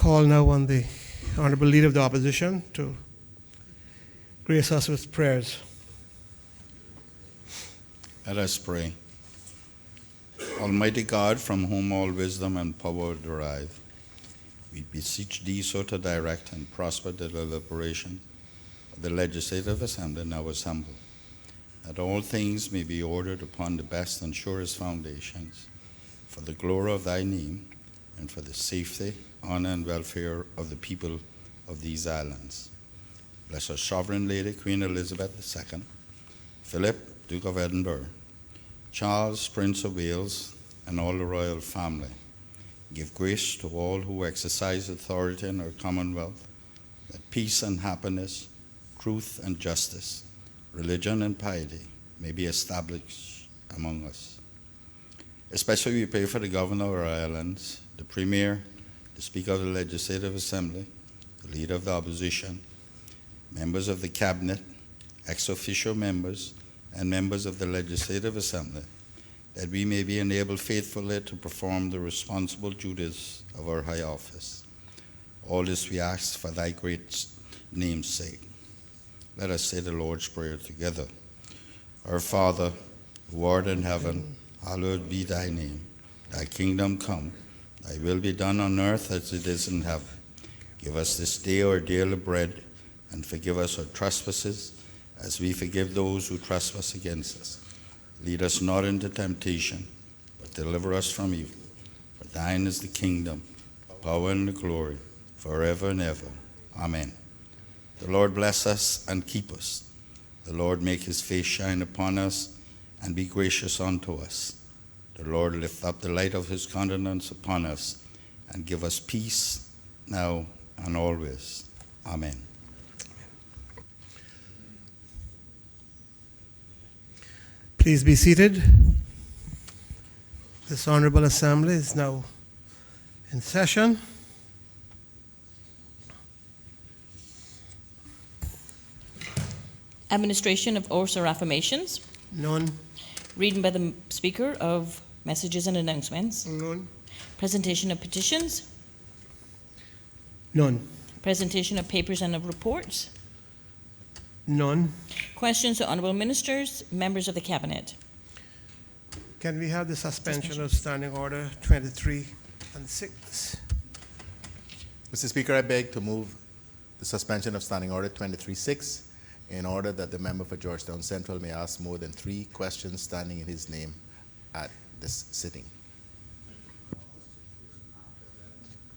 call now on the Honorable Leader of the Opposition to grace us with prayers. Let us pray. Almighty God, from whom all wisdom and power derive, we beseech thee so to direct and prosper the deliberation of the Legislative Assembly now assembled, that all things may be ordered upon the best and surest foundations, for the glory of thy name, and for the safety, honor, and welfare of the people of these islands. Bless our Sovereign Lady, Queen Elizabeth II, Philip, Duke of Edinburgh, Charles, Prince of Wales, and all the royal family. Give grace to all who exercise authority in our Commonwealth, that peace and happiness, truth and justice, religion and piety may be established among us. Especially we pray for the Governor of our islands, the Premier, the Speaker of the Legislative Assembly, the Leader of the Opposition, members of the Cabinet, ex-officio members, and members of the Legislative Assembly, that we may be enabled faithfully to perform the responsible duties of our high office. All this we ask for thy great name's sake. Let us say the Lord's Prayer together. Our Father, who art in heaven, hallowed be thy name. Thy kingdom come, thy will be done on earth as it is in heaven. Give us this day our daily bread, and forgive us our trespasses, as we forgive those who trespass against us. Lead us not into temptation, but deliver us from evil. For thine is the kingdom, the power, and the glory, forever and ever. Amen. The Lord bless us and keep us. The Lord make his face shine upon us and be gracious unto us. The Lord lift up the light of his countenance upon us and give us peace now and always. Amen. Please be seated. This Honorable Assembly is now in session. Administration of oaths or affirmations. None. Reading by the Speaker of messages and announcements. None. Presentation of petitions. None. Presentation of papers and of reports. None. Questions to honourable ministers, members of the Cabinet. Can we have the suspension of Standing Order 23 and 6? Mr. Speaker, I beg to move the suspension of Standing Order 23-6 in order that the member for Georgetown Central may ask more than 3 questions standing in his name at this sitting.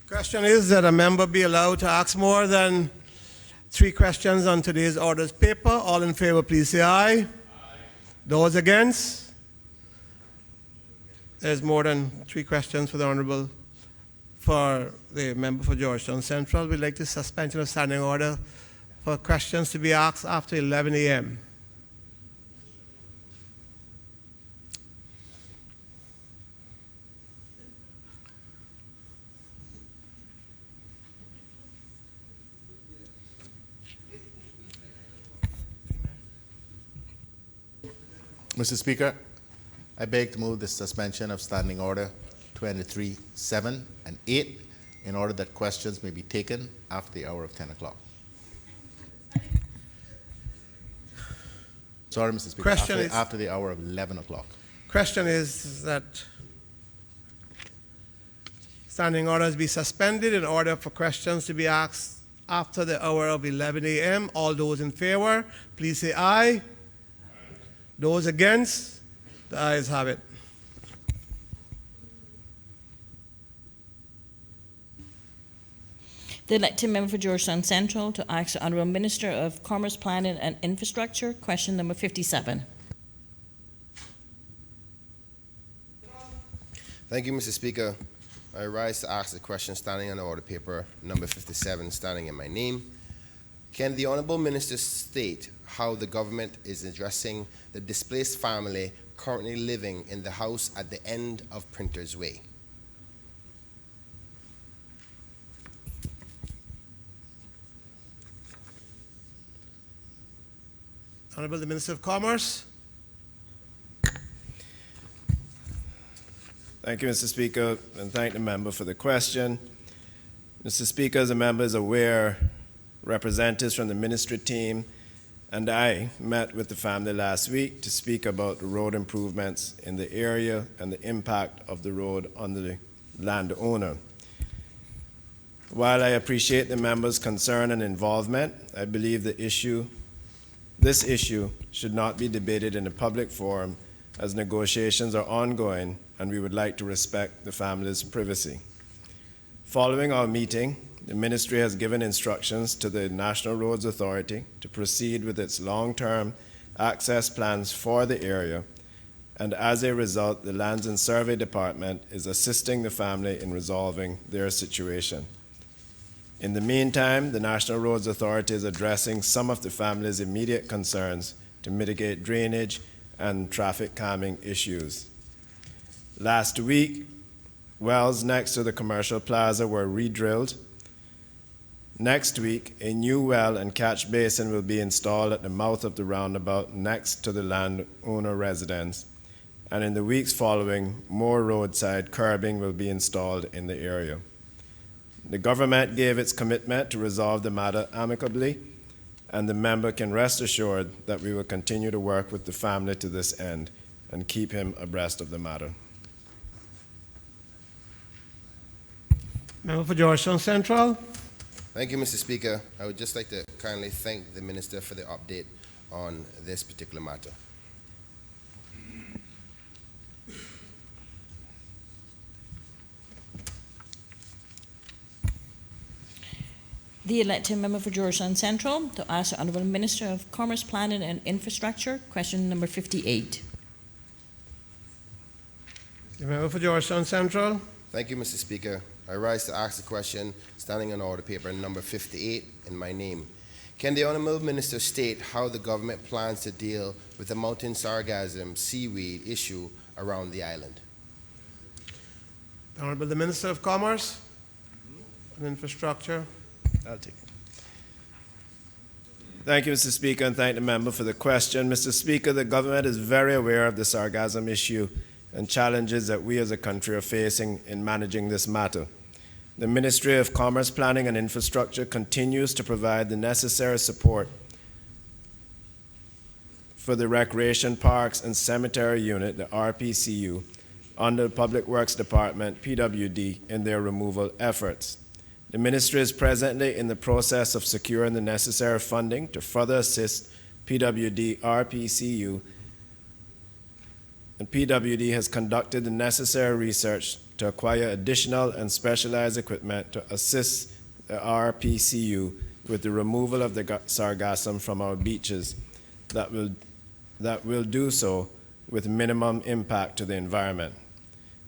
Question is that a member be allowed to ask more than 3 questions on today's orders paper. All in favor, please say aye. Aye. Those against? There's more than 3 questions for the Honorable, for the member for Georgetown Central. We'd like the suspension of Standing Order for questions to be asked after 11 a.m. Mr. Speaker, I beg to move the suspension of Standing Order 23-7 and 8 in order that questions may be taken after the hour of 10 o'clock. Sorry, Mr. Speaker, after the hour of 11 o'clock. Question is that Standing Orders be suspended in order for questions to be asked after the hour of 11 a.m. All those in favor, please say aye. Those against? The ayes have it. The elected member for Georgetown Central to ask the Honourable Minister of Commerce, Planning and Infrastructure. Question number 57. Thank you, Mr. Speaker. I rise to ask the question standing on the order paper number 57, standing in my name. Can the Honourable Minister state how the government is addressing the displaced family currently living in the house at the end of Printers Way? Honourable the Minister of Commerce. Thank you, Mr. Speaker, and thank the member for the question. Mr. Speaker, as the member is aware, representatives from the ministry team and I met with the family last week to speak about the road improvements in the area and the impact of the road on the landowner. While I appreciate the members' concern and involvement, I believe this issue should not be debated in a public forum as negotiations are ongoing and we would like to respect the family's privacy. Following our meeting, the ministry has given instructions to the National Roads Authority to proceed with its long-term access plans for the area, and as a result, the Lands and Survey Department is assisting the family in resolving their situation. In the meantime, the National Roads Authority is addressing some of the family's immediate concerns to mitigate drainage and traffic calming issues. Last week, wells next to the commercial plaza were re-drilled. Next week, a new well and catch basin will be installed at the mouth of the roundabout next to the landowner residence. And in the weeks following, more roadside curbing will be installed in the area. The government gave its commitment to resolve the matter amicably, and the member can rest assured that we will continue to work with the family to this end and keep him abreast of the matter. Member for Georgetown Central. Thank you, Mr. Speaker. I would just like to kindly thank the Minister for the update on this particular matter. The elected member for Georgetown Central to ask the Honourable Minister of Commerce, Planning and Infrastructure, question number 58. The member for Georgetown Central. Thank you, Mr. Speaker. I rise to ask the question standing on order paper number 58 in my name. Can the Honourable Minister state how the government plans to deal with the mountain sargassum seaweed issue around the island? The Honourable the Minister of Commerce and Infrastructure. I'll take it. Thank you, Mr. Speaker, and thank the member for the question. Mr. Speaker, the government is very aware of the sargassum issue and challenges that we as a country are facing in managing this matter. The Ministry of Commerce, Planning and Infrastructure continues to provide the necessary support for the Recreation Parks and Cemetery Unit, the RPCU, under the Public Works Department, PWD, in their removal efforts. The ministry is presently in the process of securing the necessary funding to further assist PWD RPCU, and PWD has conducted the necessary research to acquire additional and specialized equipment to assist the RPCU with the removal of the sargassum from our beaches that will do so with minimum impact to the environment.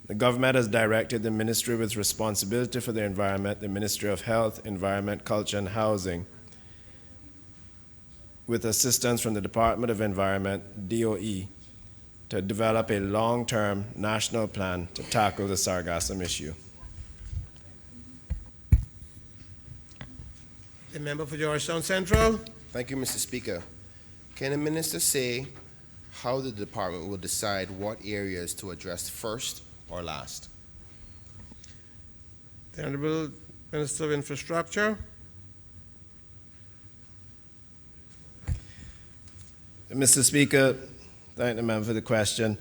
The government has directed the ministry with responsibility for the environment, the Ministry of Health, Environment, Culture and Housing, with assistance from the Department of Environment, DOE, to develop a long-term national plan to tackle the sargassum issue. The member for Georgetown Central. Thank you, Mr. Speaker. Can the Minister say how the department will decide what areas to address first or last? The Honourable Minister of Infrastructure. Mr. Speaker, thank the member for the question.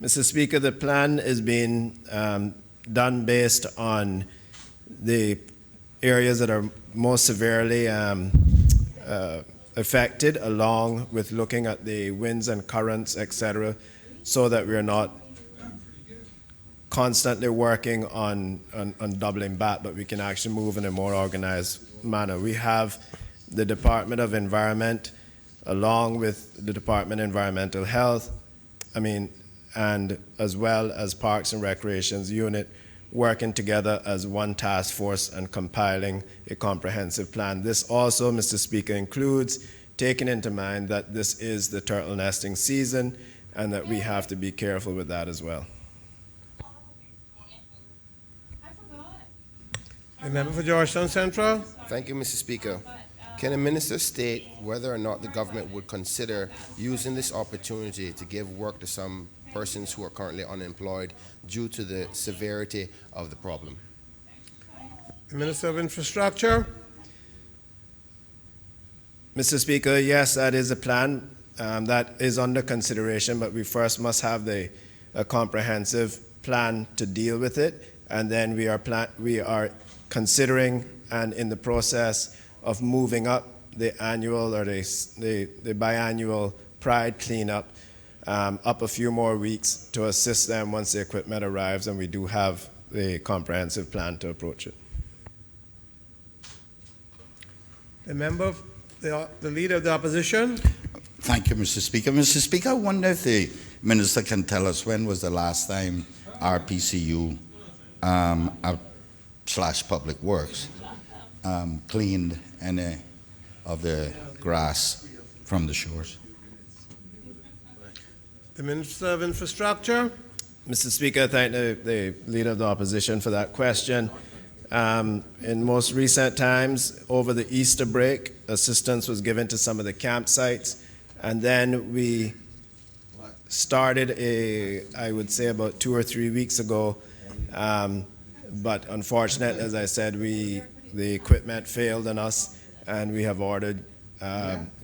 Mr. Speaker, the plan is being done based on the areas that are most severely affected, along with looking at the winds and currents, etc., so that we're not constantly working on doubling back, but we can actually move in a more organized manner. We have the Department of Environment, along with the Department of Environmental Health, and as well as Parks and Recreations Unit, working together as one task force and compiling a comprehensive plan. This also, Mr. Speaker, includes taking into mind that this is the turtle nesting season and that we have to be careful with that as well. The member for Georgetown Central. Thank you, Mr. Speaker. Can the Minister state whether or not the government would consider using this opportunity to give work to some persons who are currently unemployed due to the severity of the problem? The Minister of Infrastructure. Mr. Speaker, yes, that is a plan that is under consideration, but we first must have a comprehensive plan to deal with it, and then we are considering and in the process of moving up the annual or the biannual Pride cleanup up a few more weeks to assist them once the equipment arrives, and we do have a comprehensive plan to approach it. The member, the Leader of the Opposition. Thank you, Mr. Speaker. Mr. Speaker, I wonder if the Minister can tell us when was the last time RPCU / Public Works cleaned any of the grass from the shores. The Minister of Infrastructure. Mr. Speaker, I thank the Leader of the Opposition for that question. In most recent times, over the Easter break, assistance was given to some of the campsites, and then we started I would say about 2 or 3 weeks ago, but unfortunately, as I said, the equipment failed on us, and we have ordered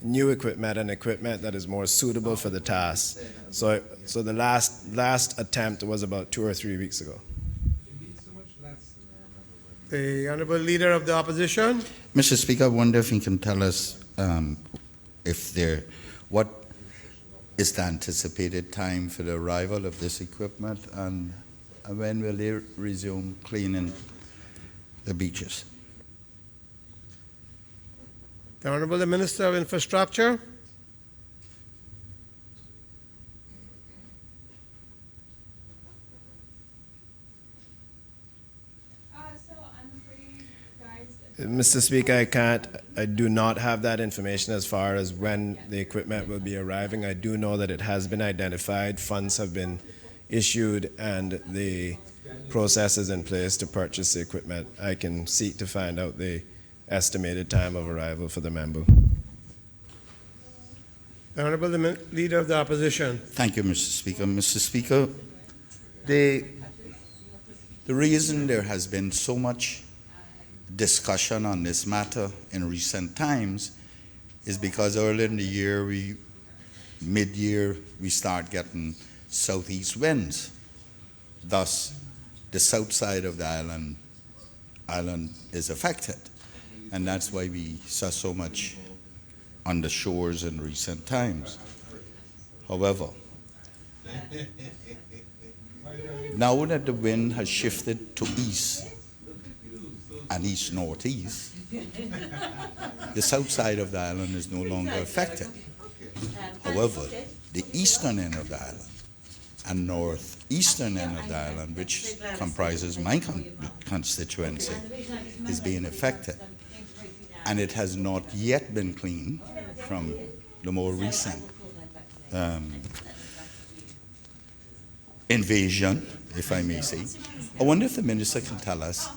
new equipment and equipment that is more suitable for the task. So the last attempt was about 2 or 3 weeks ago. The Honourable Leader of the Opposition. Mr. Speaker, I wonder if you can tell us what is the anticipated time for the arrival of this equipment, and when will they resume cleaning the beaches? The Honourable Minister of Infrastructure. Mr. Speaker, I do not have that information as far as when the equipment will be arriving. I do know that it has been identified, funds have been issued, and the process is in place to purchase the equipment. I can seek to find out the estimated time of arrival for the member. The Honourable Leader of the Opposition. Thank you, Mr. Speaker. Mr. Speaker, the reason there has been so much discussion on this matter in recent times is because early in the year, mid-year, we start getting southeast winds. Thus, the south side of the island is affected. And that's why we saw so much on the shores in recent times. However, now that the wind has shifted to east and east-northeast, the south side of the island is no longer affected. However, the eastern end of the island and northeastern end of the island, which comprises my constituency, is being affected. And it has not yet been cleaned from the more recent invasion, if I may say. I wonder if the minister can tell us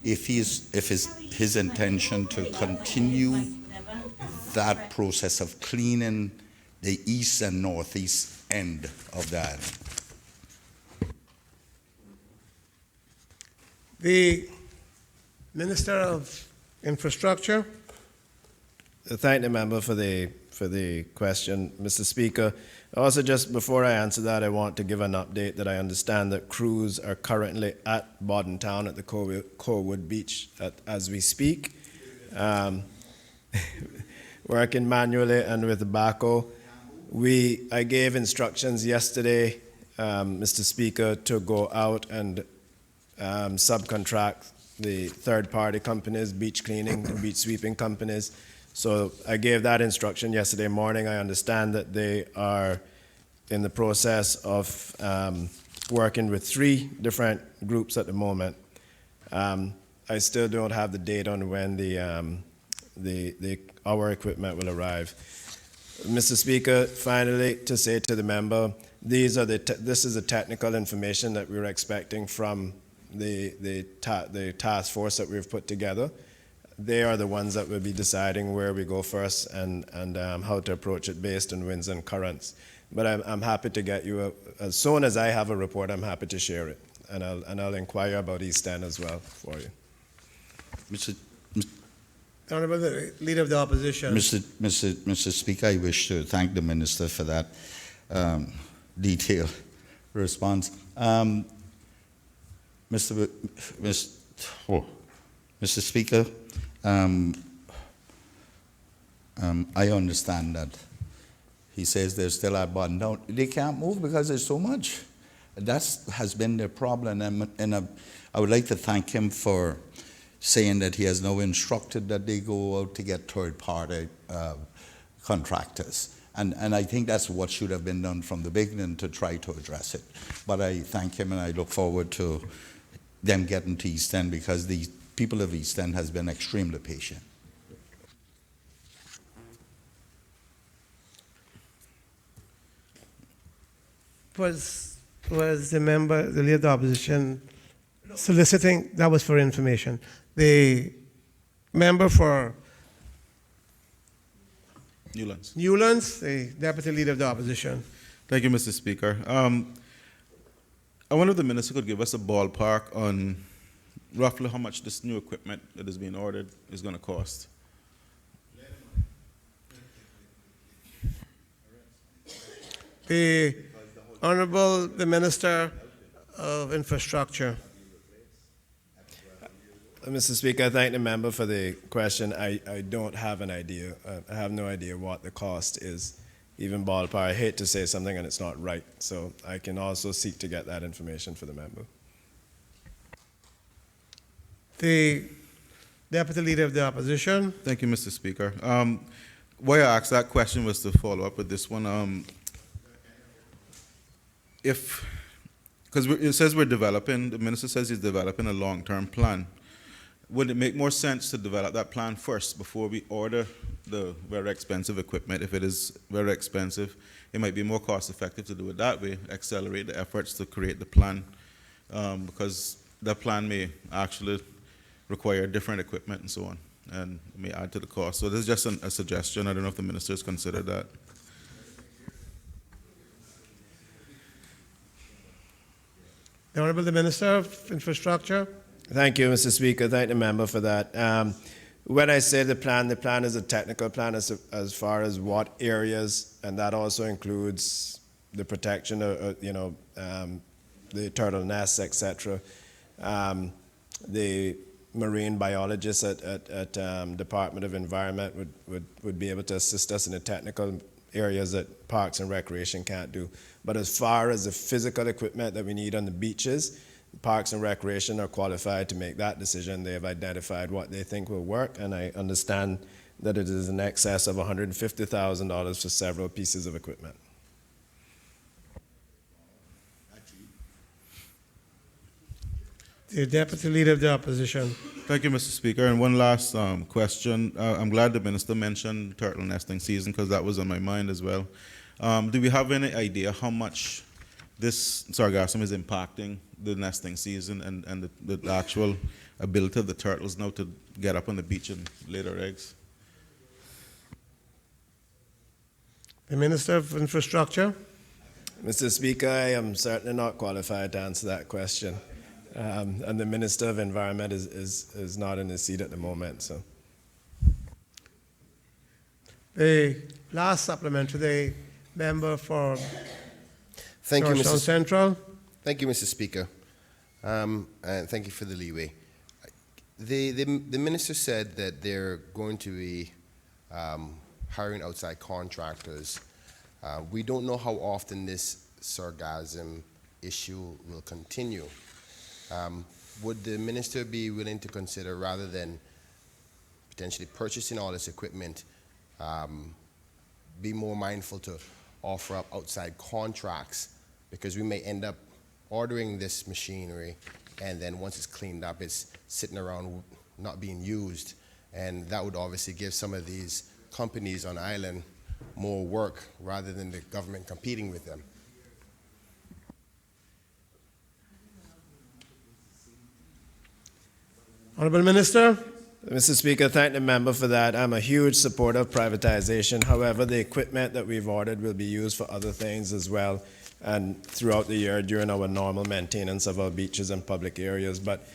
if his intention to continue that process of cleaning the east and northeast end of the island. The Minister of Infrastructure. Thank the member for the question, Mr. Speaker. Also, just before I answer that, I want to give an update that I understand that crews are currently at Boddentown at the Corewood Beach as we speak, working manually and with the backhoe. I gave instructions yesterday, Mr. Speaker, to go out and subcontract the third-party companies, beach cleaning and beach sweeping companies. So I gave that instruction yesterday morning. I understand that they are in the process of working with 3 different groups at the moment. I still don't have the date on when our equipment will arrive. Mr. Speaker, finally, to say to the member, this is the technical information that we're expecting from the task force that we've put together. They are the ones that will be deciding where we go first and how to approach it based on winds and currents. But I'm happy to get you, as soon as I have a report, I'm happy to share it. And I'll inquire about East End as well for you. Mr. The Honorable Leader of the Opposition. Mr. Speaker, I wish to thank the Minister for that detailed response. Mr. Speaker, I understand that he says they're still at bottom down. They can't move because there's so much. That has been their problem, and I would like to thank him for saying that he has now instructed that they go out to get third-party contractors. And I think that's what should have been done from the beginning to try to address it. But I thank him, and I look forward to them getting to East End, because the people of East End has been extremely patient. Was the member, the Leader of the Opposition, soliciting? That was for information. The member for Newlands, the Deputy Leader of the Opposition. Thank you, Mr. Speaker. I wonder if the minister could give us a ballpark on roughly how much this new equipment that is being ordered is going to cost. The Honorable the Minister of Infrastructure. Mr. Speaker, I thank the member for the question. I don't have an idea. I have no idea what the cost is, even ballpark. I hate to say something and it's not right, so I can also seek to get that information for the member. The Deputy Leader of the Opposition. Thank you, Mr. Speaker. Why I asked that question was to follow up with this one. Because it says we're developing, the minister says he's developing a long-term plan. Would it make more sense to develop that plan first before we order the very expensive equipment? If it is very expensive, it might be more cost-effective to do it that way, accelerate the efforts to create the plan, because the plan may actually require different equipment and so on, and it may add to the cost. So this is just a suggestion. I don't know if the minister has considered that. The Honorable the Minister of Infrastructure. Thank you, Mr. Speaker. Thank the member for that. When I say the plan is a technical plan as far as what areas, and that also includes the protection of, the turtle nests, etc. The marine biologists at Department of Environment would be able to assist us in the technical areas that Parks and Recreation can't do. But as far as the physical equipment that we need on the beaches, Parks and Recreation are qualified to make that decision. They have identified what they think will work, and I understand that it is in excess of $150,000 for several pieces of equipment. The Deputy Leader of the Opposition. Thank you, Mr. Speaker. And one last question. I'm glad the minister mentioned turtle nesting season, because that was on my mind as well. Do we have any idea how much this sargassum is impacting the nesting season and the actual ability of the turtles now to get up on the beach and lay their eggs? The Minister of Infrastructure. Mr. Speaker, I am certainly not qualified to answer that question. And the Minister of Environment is not in his seat at the moment. So, The last supplementary, the member for Thank you, Georgetown Central. Thank you, Mr. Speaker, and thank you for the leeway. The minister said that they're going to be hiring outside contractors. We don't know how often this sargassum issue will continue. Would the minister be willing to consider, rather than potentially purchasing all this equipment, be more mindful to offer up outside contracts, because we may end up ordering this machinery and then once it's cleaned up, it's sitting around not being used, and that would obviously give some of these companies on island more work rather than the government competing with them. Honorable Minister. Mr. Speaker, thank the member for that. I'm a huge supporter of privatization. However, the equipment that we've ordered will be used for other things as well, and throughout the year during our normal maintenance of our beaches and public areas. But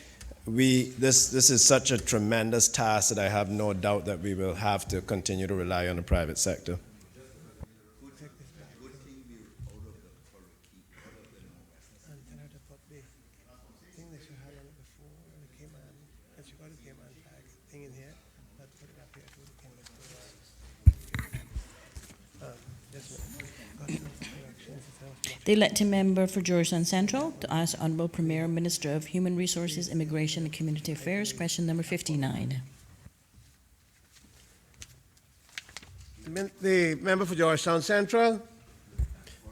This is such a tremendous task that I have no doubt that we will have to continue to rely on the private sector. The elected member for Georgetown Central to ask Honorable Premier Minister of Human Resources, Immigration and Community Affairs, question number 59. The member for Georgetown Central.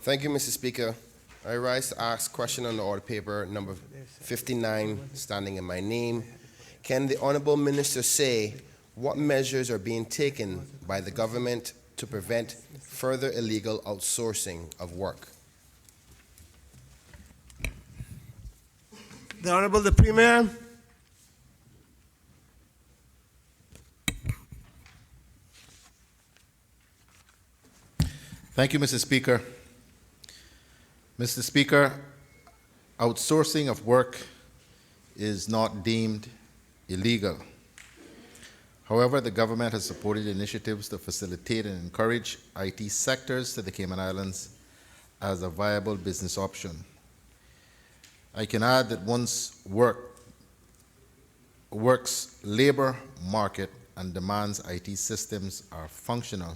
Thank you, Mr. Speaker. I rise to ask question on the order paper number 59, standing in my name. Can the Honorable Minister say what measures are being taken by the government to prevent further illegal outsourcing of work? The Honorable the Premier. Thank you, Mr. Speaker. Mr. Speaker, outsourcing of work is not deemed illegal. However, the government has supported initiatives to facilitate and encourage IT sectors to the Cayman Islands as a viable business option. I can add that once work's labor market and demands IT systems are functional,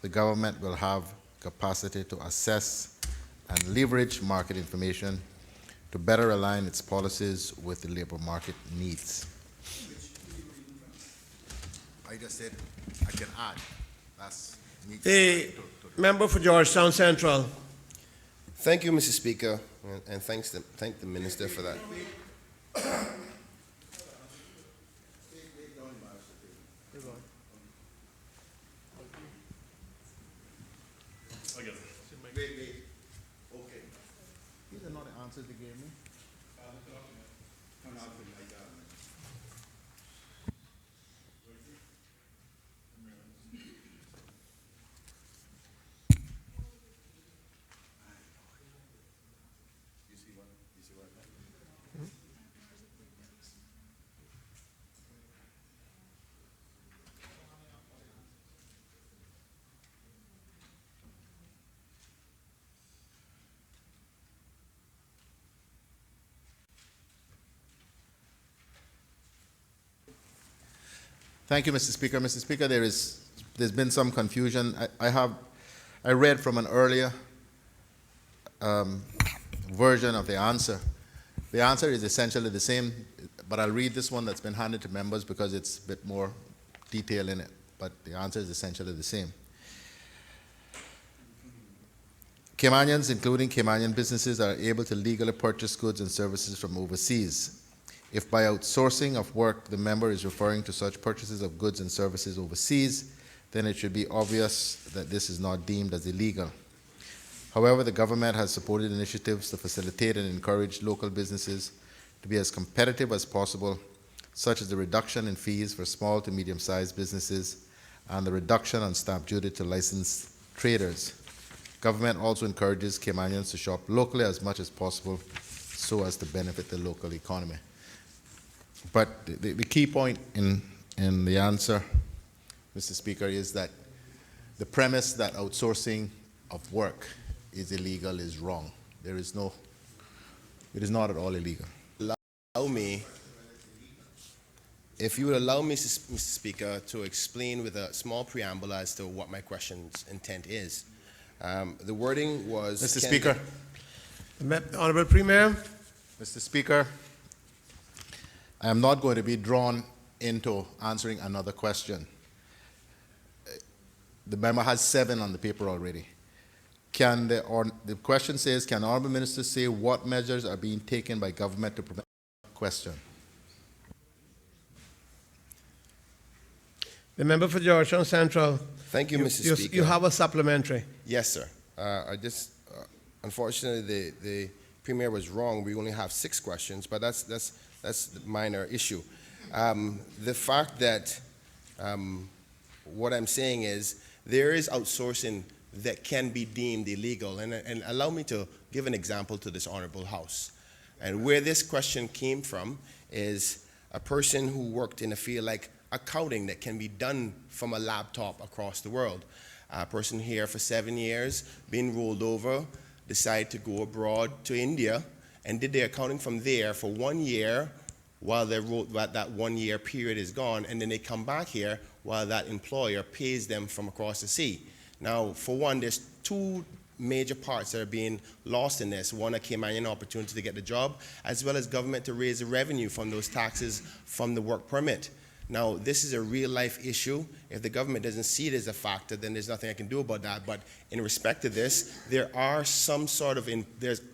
the government will have capacity to assess and leverage market information to better align its policies with the labor market needs. I just said I can add. That's me. The member for Georgetown Central. Thank you, Mr. Speaker, and thank the Minister for that. Okay. These are not the answers they gave me. Thank you, Mr. Speaker. Mr. Speaker, there's been some confusion. I read from an earlier version of the answer. The answer is essentially the same, but I'll read this one that's been handed to members because it's a bit more detail in it, but the answer is essentially the same. Caymanians, including Caymanian businesses, are able to legally purchase goods and services from overseas. If by outsourcing of work the member is referring to such purchases of goods and services overseas, then it should be obvious that this is not deemed as illegal. However, the government has supported initiatives to facilitate and encourage local businesses to be as competitive as possible, such as the reduction in fees for small to medium-sized businesses and the reduction on stamp duty to licensed traders. Government also encourages Caymanians to shop locally as much as possible so as to benefit the local economy. But the key point in the answer, Mr. Speaker, is that the premise that outsourcing of work is illegal is wrong. It is not at all illegal. Allow me, if you would allow me, Mr. Speaker, to explain with a small preamble as to what my question's intent is. The wording was... Mr. Speaker. Honorable Premier. Mr. Speaker, I am not going to be drawn into answering another question. The member has 7 on the paper already. The question says, can the Honourable Minister say what measures are being taken by government to prevent question? The member for Georgetown Central. Thank you, Mr. Speaker. You have a supplementary. Yes, sir. Unfortunately, the Premier was wrong. We only have 6 questions, but that's the minor issue. The fact that what I'm saying is there is outsourcing that can be deemed illegal, and allow me to give an example to this honorable House. And where this question came from is a person who worked in a field like accounting that can be done from a laptop across the world. A person here for 7 years, being rolled over, decided to go abroad to India and did their accounting from there for 1 year while that 1 year period is gone, and then they come back here while that employer pays them from across the sea. Now, for one, there's two major parts that are being lost in this. One, a Caymanian opportunity to get the job, as well as government to raise the revenue from those taxes from the work permit. Now, this is a real-life issue. If the government doesn't see it as a factor, then there's nothing I can do about that. But in respect to this, there are some sort of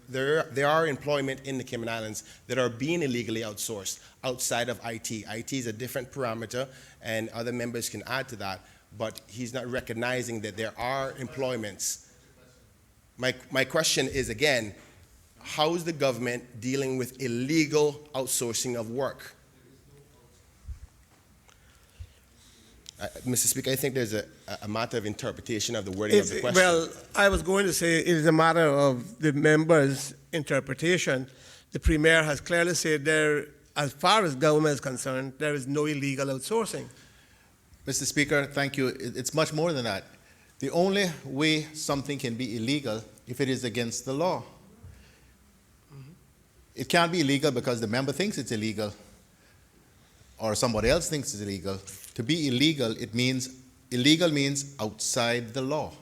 there are employment in the Cayman Islands that are being illegally outsourced outside of IT. IT is a different parameter, and other members can add to that. But he's not recognizing that there are employments. My question is, again, how is the government dealing with illegal outsourcing of work? Mr. Speaker, I think there's a matter of interpretation of the wording of the question. Well, I was going to say it is a matter of the members' interpretation. The Premier has clearly said there, as far as government is concerned, there is no illegal outsourcing. Mr. Speaker, thank you. It's much more than that. The only way something can be illegal if it is against the law. It can't be illegal because the member thinks it's illegal or somebody else thinks it's illegal. To be illegal, illegal means outside the law.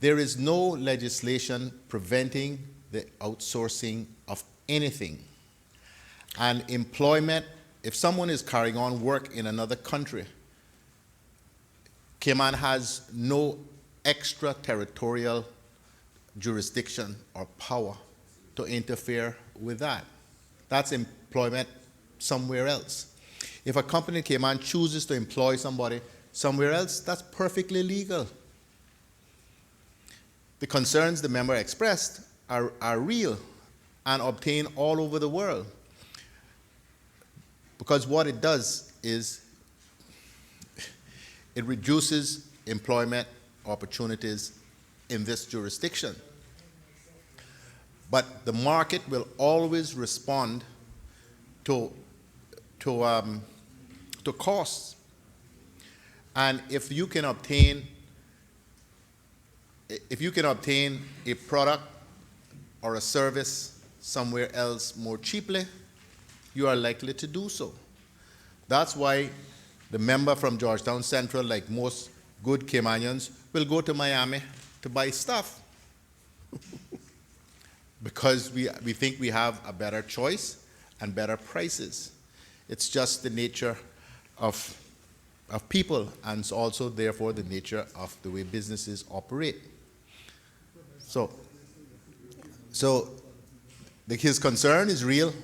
There is no legislation preventing the outsourcing of anything. And employment, if someone is carrying on work in another country, Cayman has no extraterritorial jurisdiction or power to interfere with that. That's employment somewhere else. If a company in Cayman chooses to employ somebody somewhere else, that's perfectly legal. The concerns the member expressed are real and obtained all over the world. Because what it does is it reduces employment opportunities in this jurisdiction. But the market will always respond to costs. And if you can obtain a product or a service somewhere else more cheaply, you are likely to do so. That's why the member from Georgetown Central, like most good Caymanians, will go to Miami to buy stuff because we think we have a better choice and better prices. It's just the nature of people, and also therefore the nature of the way businesses operate. So his concern is real,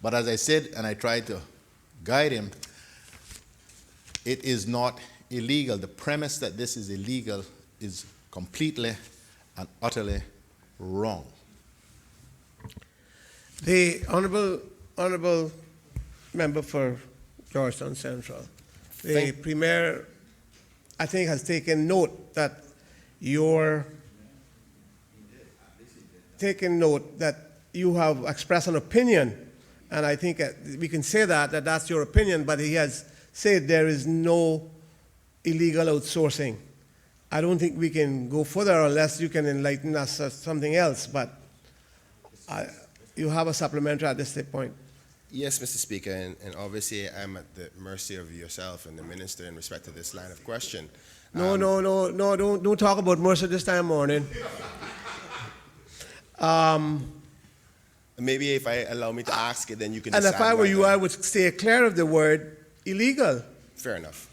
but as I said, and I tried to guide him, it is not illegal. The premise that this is illegal is completely and utterly wrong. The honourable member for Georgetown Central, the Premier, I think, has taken note that you have expressed an opinion, and I think we can say that that's your opinion, but he has said there is no illegal outsourcing. I don't think we can go further unless you can enlighten us as something else, but you have a supplementary at this point. Yes, Mr. Speaker, and obviously I'm at the mercy of yourself and the minister in respect to this line of question. No, don't talk about Mercer this time morning. Maybe if I allow me to ask it, then you can And decide. if I were you, whether- I would stay clear of the word illegal. Fair enough.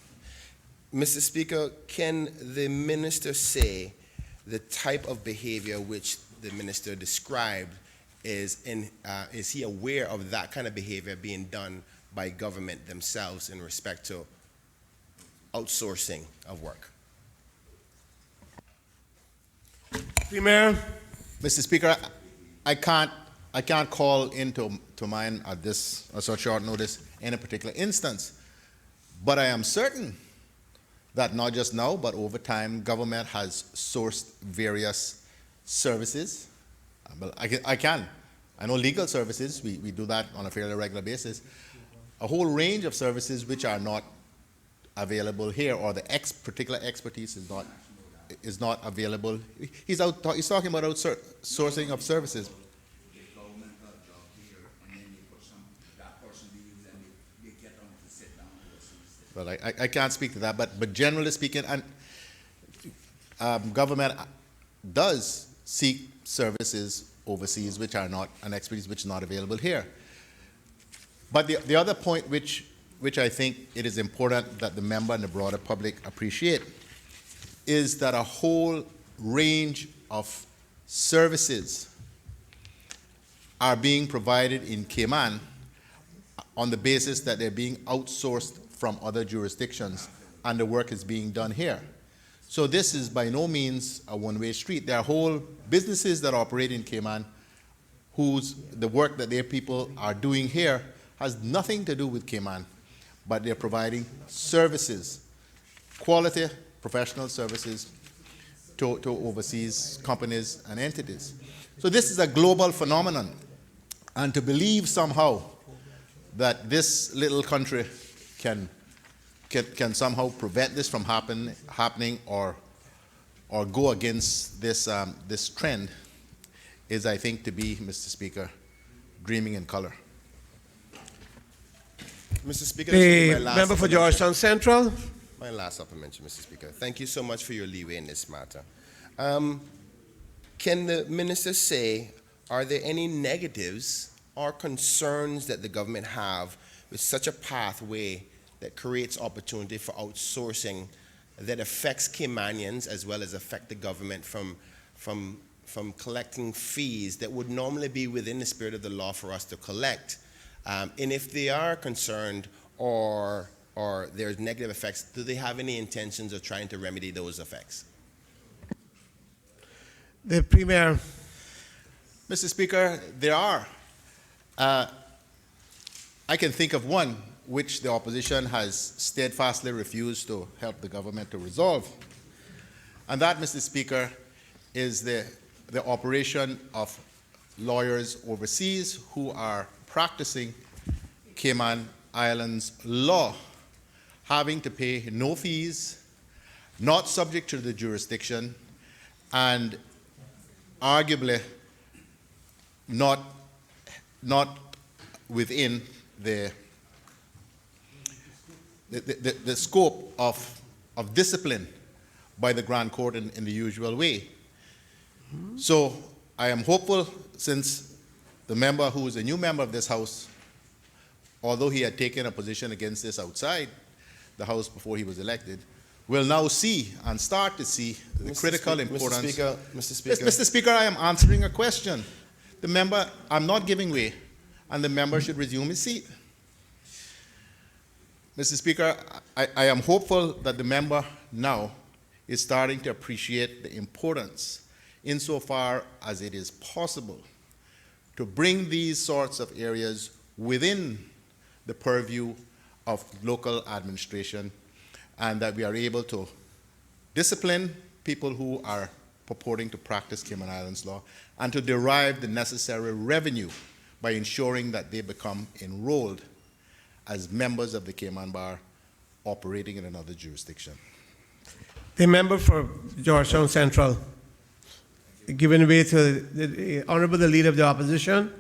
Mr. Speaker, can the minister say the type of behavior which the minister described is he aware of that kind of behavior being done by government themselves in respect to outsourcing of work? Premier? Mr. Speaker, I can't call into mind at such short notice any particular instance, but I am certain that not just now, but over time, government has sourced various services. I can I know legal services, we do that on a fairly regular basis. A whole range of services which are not available here, or the particular expertise is not available. He's talking about outsourcing of services. Well, I can't speak to that, but generally speaking, and government does seek services overseas which are not, an expertise which is not available here. But the other point which I think it is important that the member and the broader public appreciate is that a whole range of services are being provided in Cayman on the basis that they're being outsourced from other jurisdictions and the work is being done here. So this is by no means a one-way street. There are whole businesses that operate in Cayman the work that their people are doing here has nothing to do with Cayman, but they're providing services, quality professional services to overseas companies and entities. So this is a global phenomenon, and to believe somehow that this little country can somehow prevent this from happening or go against this this trend is, I think, to be, Mr. Speaker, dreaming in color. Mr. Speaker, this will be my The last member for supplementary. Georgetown Central. My last supplementary, Mr. Speaker. Thank you so much for your leeway in this matter. Can the minister say, are there any negatives or concerns that the government have with such a pathway that creates opportunity for outsourcing that affects Caymanians as well as affect the government from collecting fees that would normally be within the spirit of the law for us to collect? And if they are concerned or there's negative effects, do they have any intentions of trying to remedy those effects? The Premier. Mr. Speaker, there are. I can think of one which the opposition has steadfastly refused to help the government to resolve. And that, Mr. Speaker, is the operation of lawyers overseas who are practicing Cayman Islands law, having to pay no fees, not subject to the jurisdiction, and arguably not within the scope of discipline by the Grand Court in the usual way. So I am hopeful, since the member who is a new member of this House, although he had taken a position against this outside the House before he was elected, will now see and start to see the critical importance. Mr. Speaker. Mr. Speaker, I am answering a question. The member, I'm not giving way, and the member should resume his seat. Mr. Speaker, I am hopeful that the member now is starting to appreciate the importance, insofar as it is possible, to bring these sorts of areas within the purview of local administration, and that we are able to discipline people who are purporting to practice Cayman Islands law, and to derive the necessary revenue by ensuring that they become enrolled as members of the Cayman Bar operating in another jurisdiction. The member for Georgetown Central. Giving way to the Honorable the Leader of the Opposition.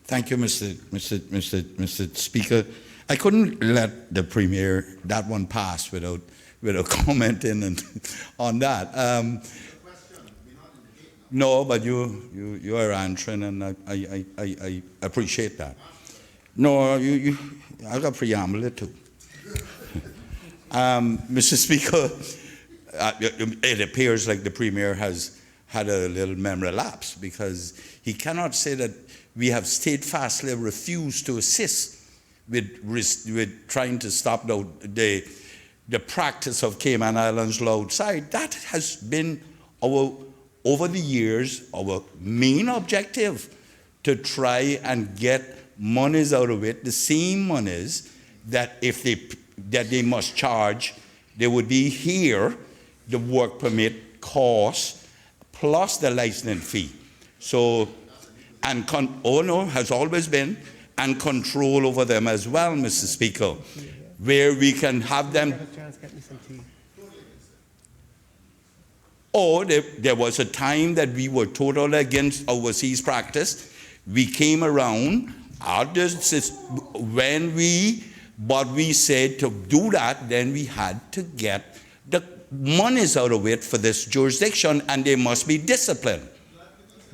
Thank you, Mr. Speaker. I couldn't let the Premier, that one pass without commenting on that. No, but you are answering, and I appreciate that. No, I got preamble it too. Mr. Speaker, it appears like the Premier has had a little memory lapse, because he cannot say that we have steadfastly refused to assist with trying to stop the practice of Cayman Islands law outside. That has been over the years our main objective, to try and get monies out of it, the same monies that that they must charge, they would be here, the work permit cost, plus the licensing fee. So and has always been, and control over them as well, Mr. Speaker, where we can have them. Or there was a time that we were totally against overseas practice. We came around, but we said to do that, then we had to get the monies out of it for this jurisdiction, and they must be disciplined.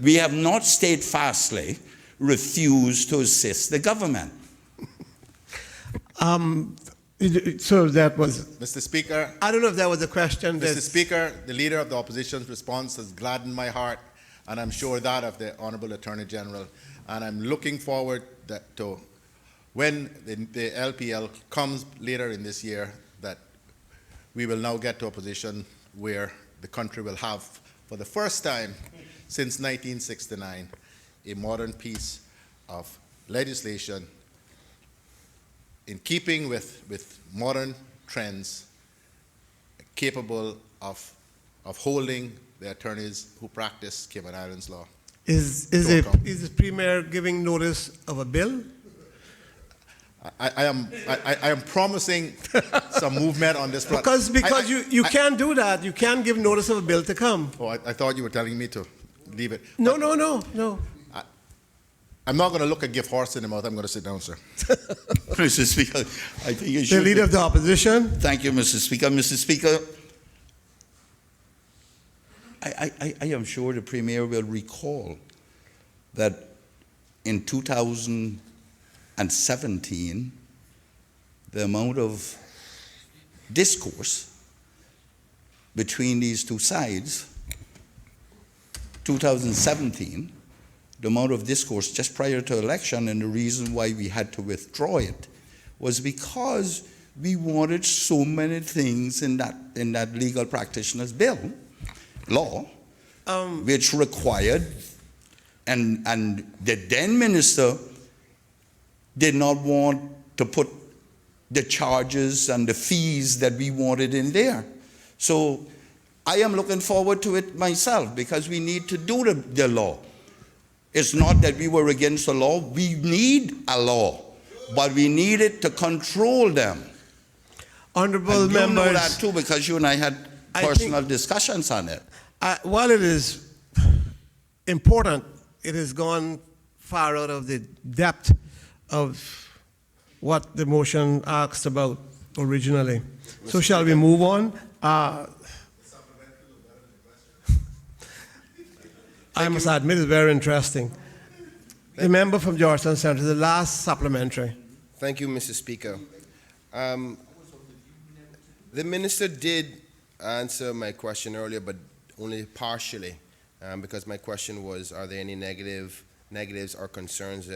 We have not steadfastly refused to assist the government. So that was, Mr. Speaker, I don't know if that was a question. Mr. Speaker, the Leader of the Opposition's response has gladdened my heart, and I'm sure that of the Honorable Attorney General. And I'm looking forward to when the LPL comes later in this year, that we will now get to a position where the country will have, for the first time since 1969, a modern piece of legislation in keeping with modern trends, capable of holding the attorneys who practice Cayman Islands law. Is the Premier giving notice of a bill? I am promising some movement on this. Because you can't do that. You can't give notice of a bill to come. Oh, I thought you were telling me to leave it. No. I'm not going to look a gift horse in the mouth. I'm going to sit down, sir. Mr. Speaker, I think you should. The Leader of the Opposition. Thank you, Mr. Speaker. Mr. Speaker, I am sure the Premier will recall that in 2017, the amount of discourse between these two sides, 2017, the amount of discourse just prior to election, and the reason why we had to withdraw it was because we wanted so many things in that legal practitioner's law, which required, and the then minister did not want to put the charges and the fees that we wanted in there. So I am looking forward to it myself, because we need to do the law. It's not that we were against the law. We need a law, but we need it to control them. Honorable and members. You know that too, because you and I had personal discussions on it. While it is important, it has gone far out of the depth of what the motion asked about originally. So shall we move on? I must admit it's very interesting. The member from Georgetown Central, the last supplementary. Thank you, Mr. Speaker. The minister did answer my question earlier, but only partially, because my question was, are there any negatives or concerns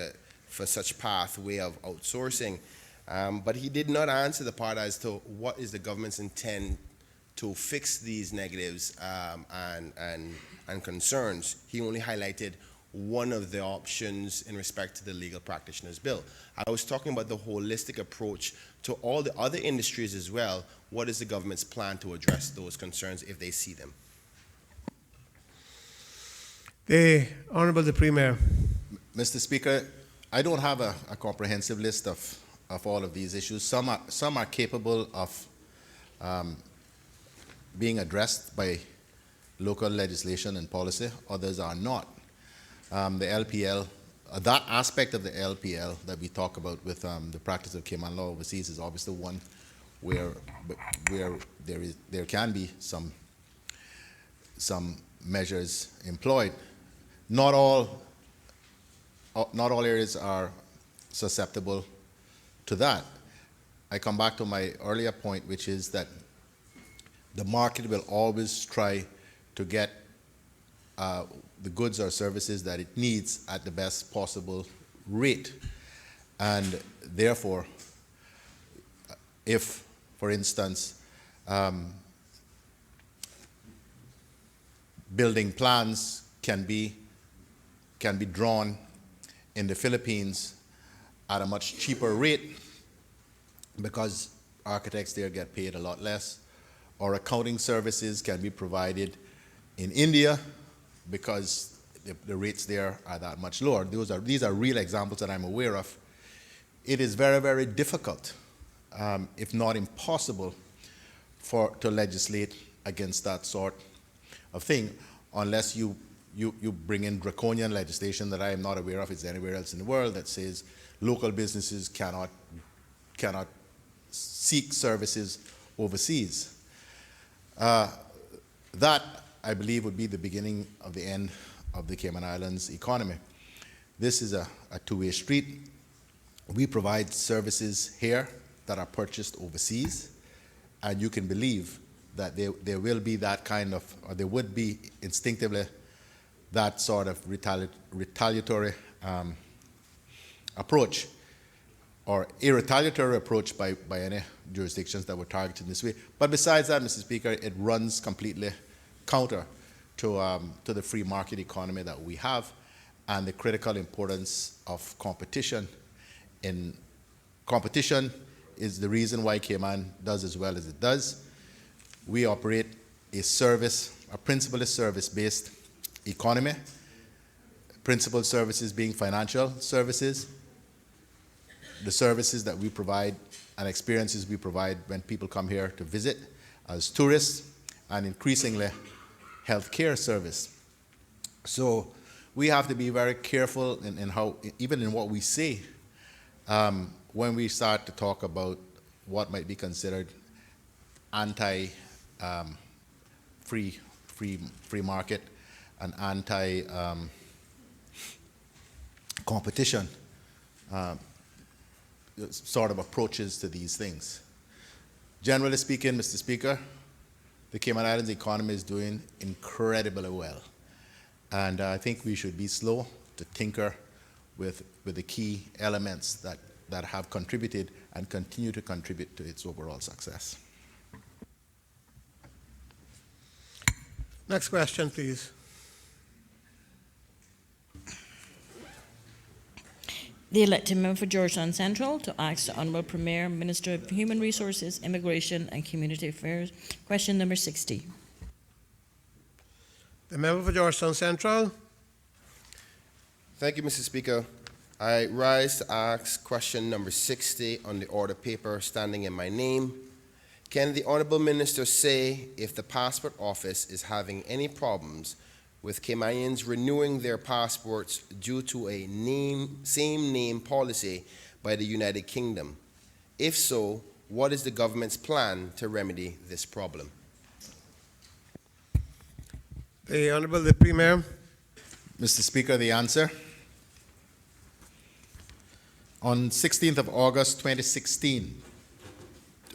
for such pathway of outsourcing? But he did not answer the part as to what is the government's intent to fix these negatives and concerns. He only highlighted one of the options in respect to the legal practitioners bill. I was talking about the holistic approach to all the other industries as well. What is the government's plan to address those concerns if they see them? The Honorable the Premier. Mr. Speaker, I don't have a comprehensive list of all of these issues. Some are capable of being addressed by local legislation and policy, others are not. The LPL, that aspect of the LPL that we talk about with the practice of Cayman law overseas is obviously one where there can be some measures employed. Not all areas are susceptible to that. I come back to my earlier point, which is that the market will always try to get the goods or services that it needs at the best possible rate. And therefore, if, for instance, building plans can be drawn in the Philippines at a much cheaper rate because architects there get paid a lot less, or accounting services can be provided in India because the rates there are that much lower. These are real examples that I'm aware of. It is very, very difficult, if not impossible, to legislate against that sort of thing, unless you bring in draconian legislation that I am not aware of is anywhere else in the world that says local businesses cannot seek services overseas. That, I believe, would be the beginning of the end of the Cayman Islands economy. This is a two-way street. We provide services here that are purchased overseas, and you can believe that there will be that kind of, or there would be instinctively that sort of retaliatory approach, or a retaliatory approach by any jurisdictions that were targeted in this way. But besides that, Mr. Speaker, it runs completely counter to the free market economy that we have, and the critical importance of competition. Competition is the reason why Cayman does as well as it does. We operate a principally service-based economy, principal services being financial services, the services that we provide and experiences we provide when people come here to visit as tourists, and increasingly healthcare service. So we have to be very careful in how, even in what we say, when we start to talk about what might be considered anti-free market and anti-competition sort of approaches to these things. Generally speaking, Mr. Speaker, the Cayman Islands economy is doing incredibly well. And I think we should be slow to tinker with the key elements that have contributed and continue to contribute to its overall success. Next question, please. The elected member for Georgetown Central to ask the Honourable Premier, Minister of Human Resources, Immigration and Community Affairs. Question number 60. The member for Georgetown Central. Thank you, Mr. Speaker. I rise to ask question number 60 on the order paper standing in my name. Can the Honourable Minister say if the Passport Office is having any problems with Caymanians renewing their passports due to a same name policy by the United Kingdom? If so, what is the government's plan to remedy this problem? The Honourable the Premier. Mr. Speaker, the answer. On 16th of August 2016,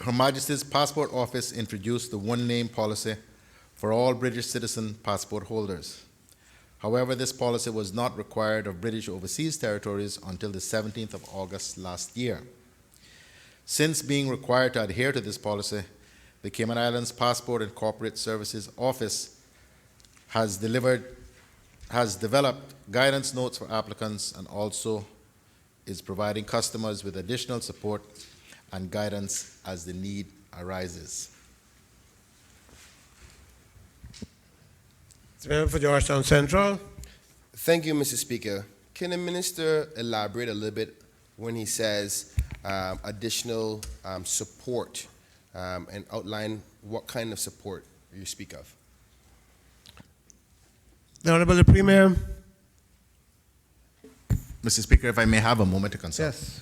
Her Majesty's Passport Office introduced the one-name policy for all British citizen passport holders. However, this policy was not required of British overseas territories until the 17th of August last year. Since being required to adhere to this policy, the Cayman Islands Passport and Corporate Services Office has developed guidance notes for applicants and also is providing customers with additional support and guidance as the need arises. The member for Georgetown Central. Thank you, Mr. Speaker. Can the Minister elaborate a little bit when he says additional support and outline what kind of support you speak of? The Honourable the Premier. Mr. Speaker, if I may have a moment to consult. Yes.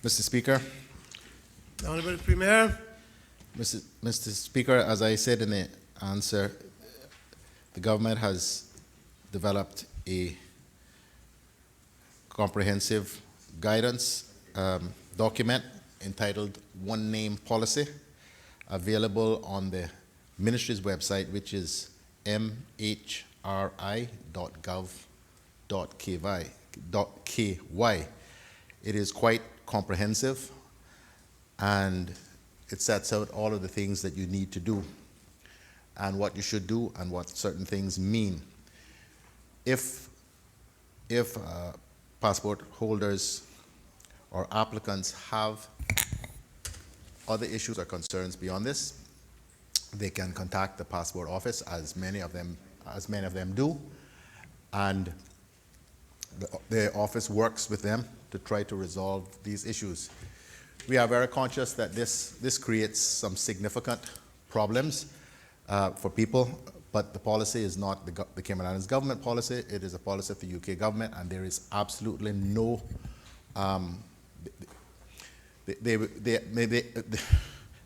Mr. Speaker, The Honorable Premier. Mr. Speaker, as I said in the answer, the government has developed a comprehensive guidance document entitled One Name Policy, available on the ministry's website, which is mhri.gov.ky. It is quite comprehensive, and it sets out all of the things that you need to do and what you should do and what certain things mean. If passport holders or applicants have other issues or concerns beyond this, they can contact the passport office, as many of them do, and the office works with them to try to resolve these issues. We are very conscious that this creates some significant problems for people, but the policy is not the Cayman Islands government policy. It is a policy of the UK government, and there is absolutely no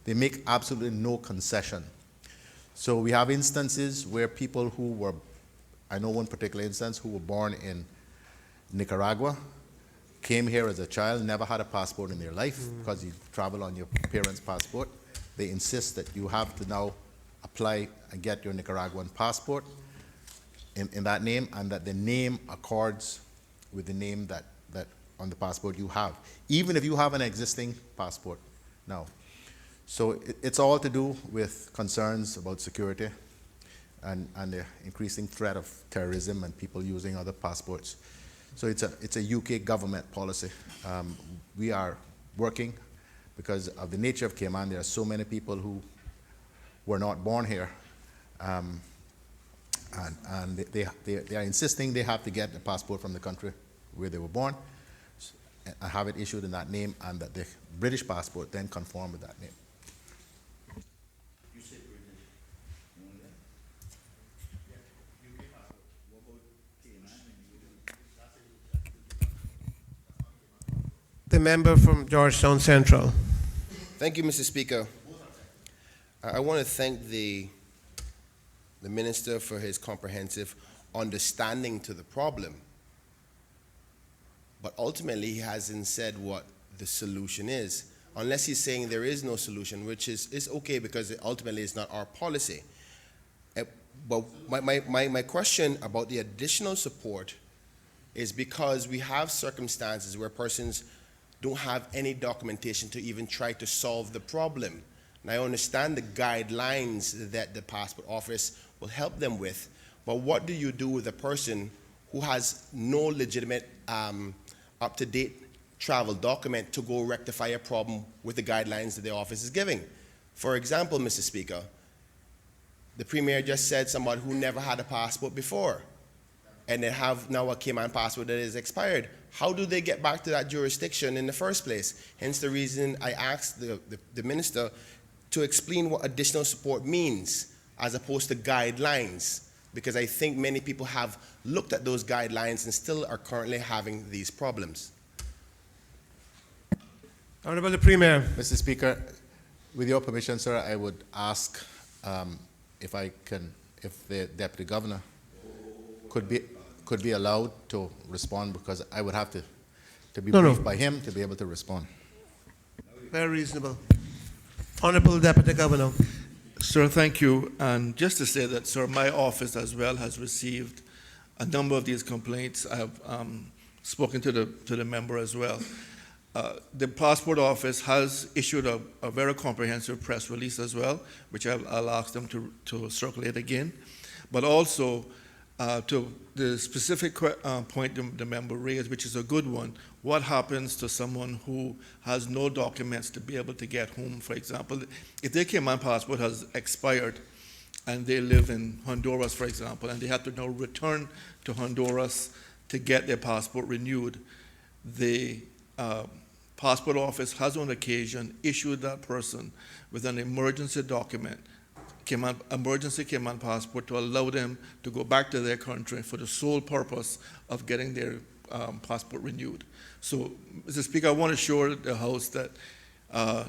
they make absolutely no concession. So we have instances where people who were, I know one particular instance, who were born in Nicaragua, came here as a child, never had a passport in their life because you travel on your parents' passport. They insist that you have to now apply and get your Nicaraguan passport in that name, and that the name accords with the name that on the passport you have, even if you have an existing passport now. So it's all to do with concerns about security and the increasing threat of terrorism and people using other passports. So it's a UK government policy. We are working because of the nature of Cayman. There are so many people who were not born here, and they are insisting they have to get a passport from the country where they were born and have it issued in that name, and that the British passport then conform with that name. The member from Georgetown Central. Thank you, Mr. Speaker. I want to thank the Minister for his comprehensive understanding to the problem. But ultimately, he hasn't said what the solution is, unless he's saying there is no solution, which is okay because ultimately it's not our policy. But my question about the additional support is because we have circumstances where persons don't have any documentation to even try to solve the problem. And I understand the guidelines that the passport office will help them with, but what do you do with a person who has no legitimate up-to-date travel document to go rectify a problem with the guidelines that the office is giving? For example, Mr. Speaker, the Premier just said somebody who never had a passport before, and they have now a Cayman passport that is expired. How do they get back to that jurisdiction in the first place? Hence the reason I asked the Minister to explain what additional support means as opposed to guidelines, because I think many people have looked at those guidelines and still are currently having these problems. Honorable Premier. Mr. Speaker, with your permission, sir, I would ask if the Deputy Governor could be allowed to respond, because I would have to be briefed by him to be able to respond. Very reasonable. Honorable Deputy Governor. Sir, thank you. And just to say that, sir, my office as well has received a number of these complaints. I have spoken to the member as well. The passport office has issued a very comprehensive press release as well, which I'll ask them to circulate again. But also, to the specific point the member raised, which is a good one, what happens to someone who has no documents to be able to get home? For example, if their Cayman passport has expired and they live in Honduras, for example, and they have to now return to Honduras to get their passport renewed, the passport office has on occasion issued that person with an emergency document, emergency Cayman passport, to allow them to go back to their country for the sole purpose of getting their passport renewed. So, Mr. Speaker, I want to assure the House that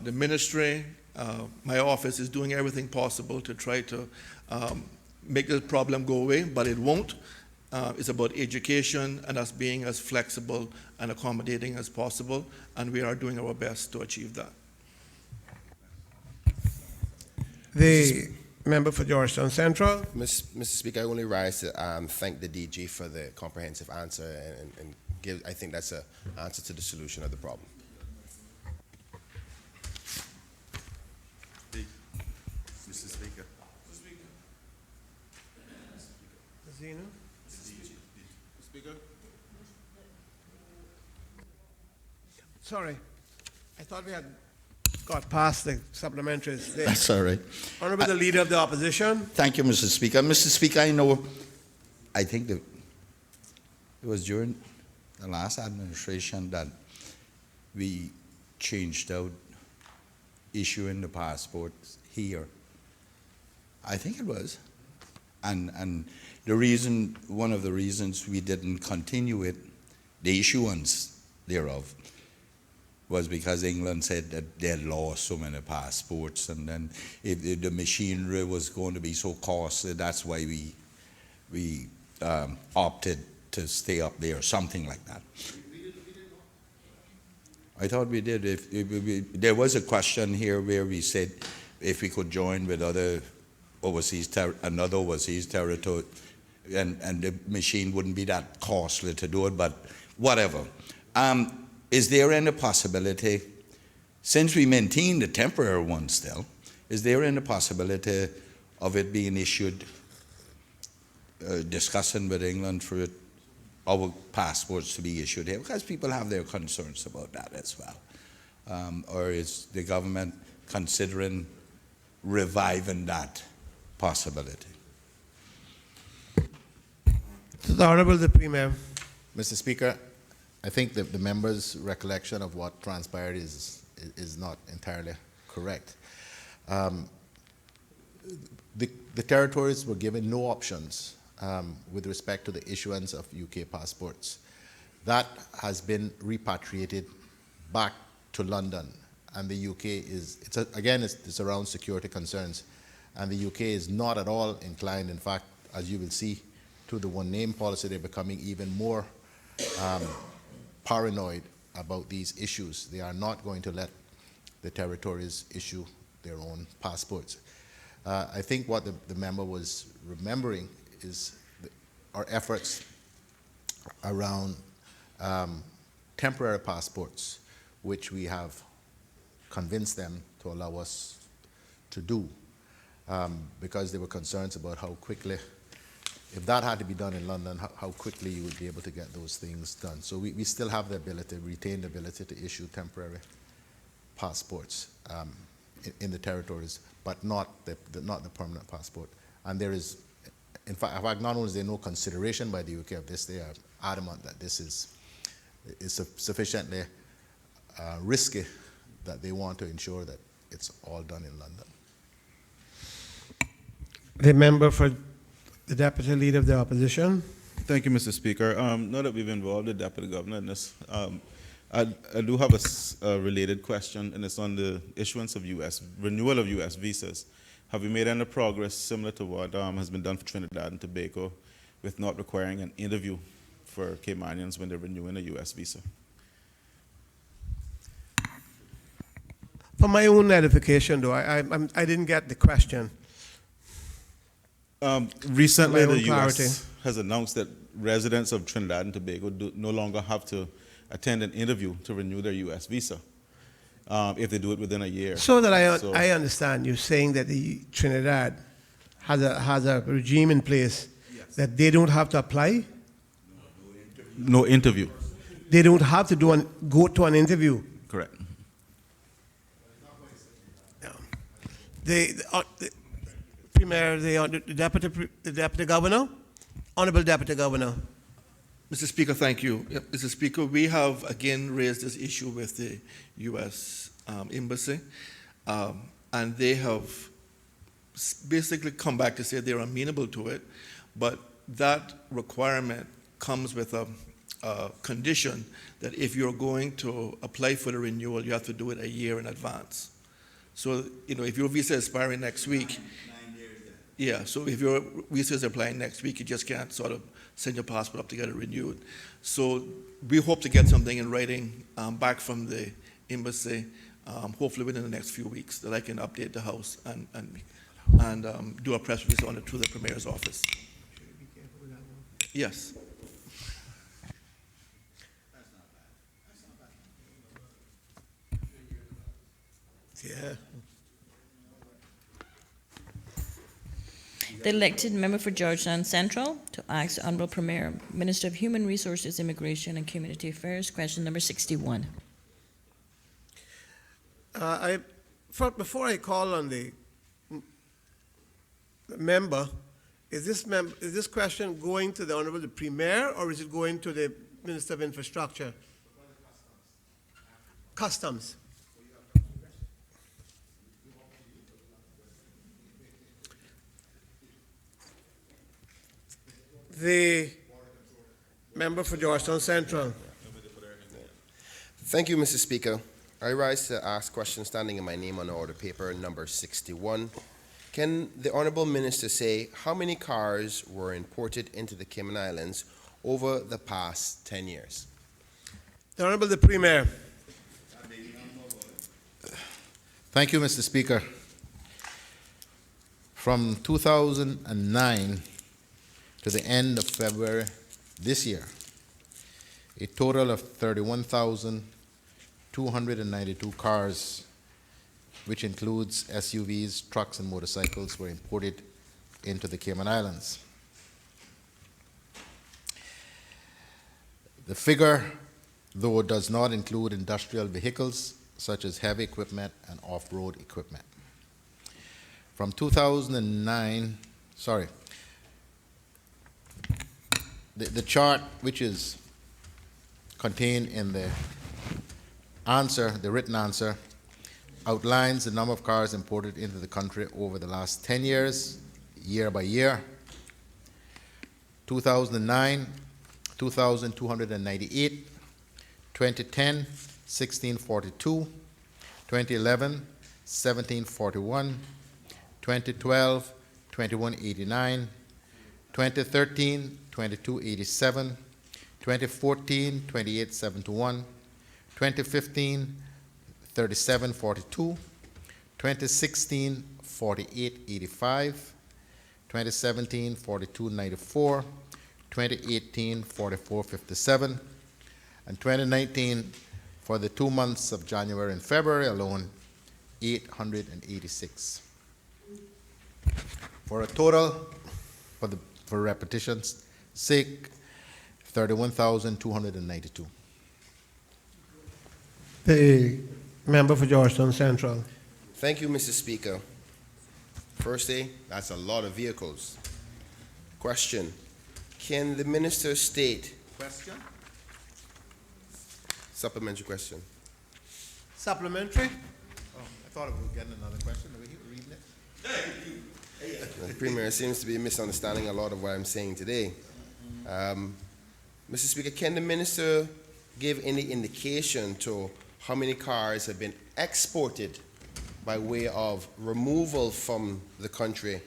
the ministry, my office is doing everything possible to try to make this problem go away, but it won't. It's about education and us being as flexible and accommodating as possible, and we are doing our best to achieve that. The member for Georgetown Central. Mr. Speaker, I only rise to thank the DG for the comprehensive answer and give, I think that's an answer to the solution of the problem. Mr. Speaker. Zeno? Speaker? Sorry, I thought we had got past the supplementaries. That's all right. Honorable the Leader of the Opposition. Thank you, Mr. Speaker. Mr. Speaker, I think that it was during the last administration that we changed out issuing the passports here. I think it was. And the reason, one of the reasons we didn't continue it, the issuance thereof, was because England said that they had lost so many passports, and then if the machinery was going to be so costly, that's why we opted to stay up there, something like that. I thought we did. There was a question here where we said if we could join with other another overseas territory, and the machine wouldn't be that costly to do it, but whatever. Is there any possibility, since we maintain the temporary one still, is there any possibility of it being issued, discussing with England for our passports to be issued here? Because people have their concerns about that as well. Or is the government considering reviving that possibility? The Honorable the Premier. Mr. Speaker, I think that the member's recollection of what transpired is not entirely correct. The territories were given no options with respect to the issuance of UK passports. That has been repatriated back to London, and the UK it's around security concerns, and the UK is not at all inclined. In fact, as you will see, to the one name policy, they're becoming even more paranoid about these issues. They are not going to let the territories issue their own passports. I think what the member was remembering is our efforts around temporary passports, which we have convinced them to allow us to do, because there were concerns about how quickly, if that had to be done in London, how quickly you would be able to get those things done. So we still have the ability, retain the ability to issue temporary passports in the territories, but not the permanent passport. And there is, in fact, not only is there no consideration by the UK of this, they are adamant that this is sufficiently risky that they want to ensure that it's all done in London. The member for the Deputy Leader of the Opposition. Thank you, Mr. Speaker. Now that we've involved the Deputy Governor in this, I do have a related question, and it's on the issuance of renewal of U.S. visas. Have we made any progress similar to what has been done for Trinidad and Tobago with not requiring an interview for Caymanians when they're renewing a U.S. visa? For my own edification, though, I didn't get the question. Recently, the clarity. U.S. has announced that residents of Trinidad and Tobago no longer have to attend an interview to renew their U.S. visa if they do it within a year. So that I understand you saying that the Trinidad has a regime in place that they don't have to apply? No interview. They don't have to go to an interview? Correct. The Premier, the Deputy Governor, Honorable Deputy Governor. Mr. Speaker, thank you. Mr. Speaker, we have again raised this issue with the U.S. Embassy, and they have basically come back to say they're amenable to it, but that requirement comes with a condition that if you're going to apply for the renewal, you have to do it a year in advance. So, if your visa is expiring next week, yeah, so if your visa is applying next week, you just can't sort of send your passport up to get it renewed. So we hope to get something in writing back from the embassy, hopefully within the next few weeks, that I can update the House and do a press release on it through the Premier's office. Yes. Yeah. The elected member for Georgetown Central to ask the Honorable Premier, Minister of Human Resources, Immigration and Community Affairs, question number 61. Before I call on the member, is this question going to the Honorable Premier or is it going to the Minister of Infrastructure? Customs. The member for Georgetown Central. Thank you, Mr. Speaker. I rise to ask questions standing in my name on order paper number 61. Can the Honourable Minister say how many cars were imported into the Cayman Islands over the past 10 years? The Honourable Premier. Thank you, Mr. Speaker. From 2009 to the end of February this year, a total of 31,292 cars, which includes SUVs, trucks, and motorcycles, were imported into the Cayman Islands. The figure, though, does not include industrial vehicles such as heavy equipment and off-road equipment. From 2009, the chart which is contained in the answer, the written answer, outlines the number of cars imported into the country over the last 10 years, year by year. 2009, 2,298. 2010, 1,642. 2011, 1,741. 2012, 2,189. 2013, 2,287. 2014, 2,871. 2015, 3,742. 2016, 4,885. 2017, 4,294. 2018, 4,457. And 2019, for the 2 months of January and February alone, 886. For a total, for repetition's sake, 31,292. The member for Georgetown Central. Thank you, Mr. Speaker. Firstly, that's a lot of vehicles. Question. Can the minister state... Question? Supplementary question. Supplementary? Oh, I thought I was getting another question. Are we reading it? The Premier seems to be misunderstanding a lot of what I'm saying today. Mr. Speaker, can the minister give any indication to how many cars have been exported by way of removal from the country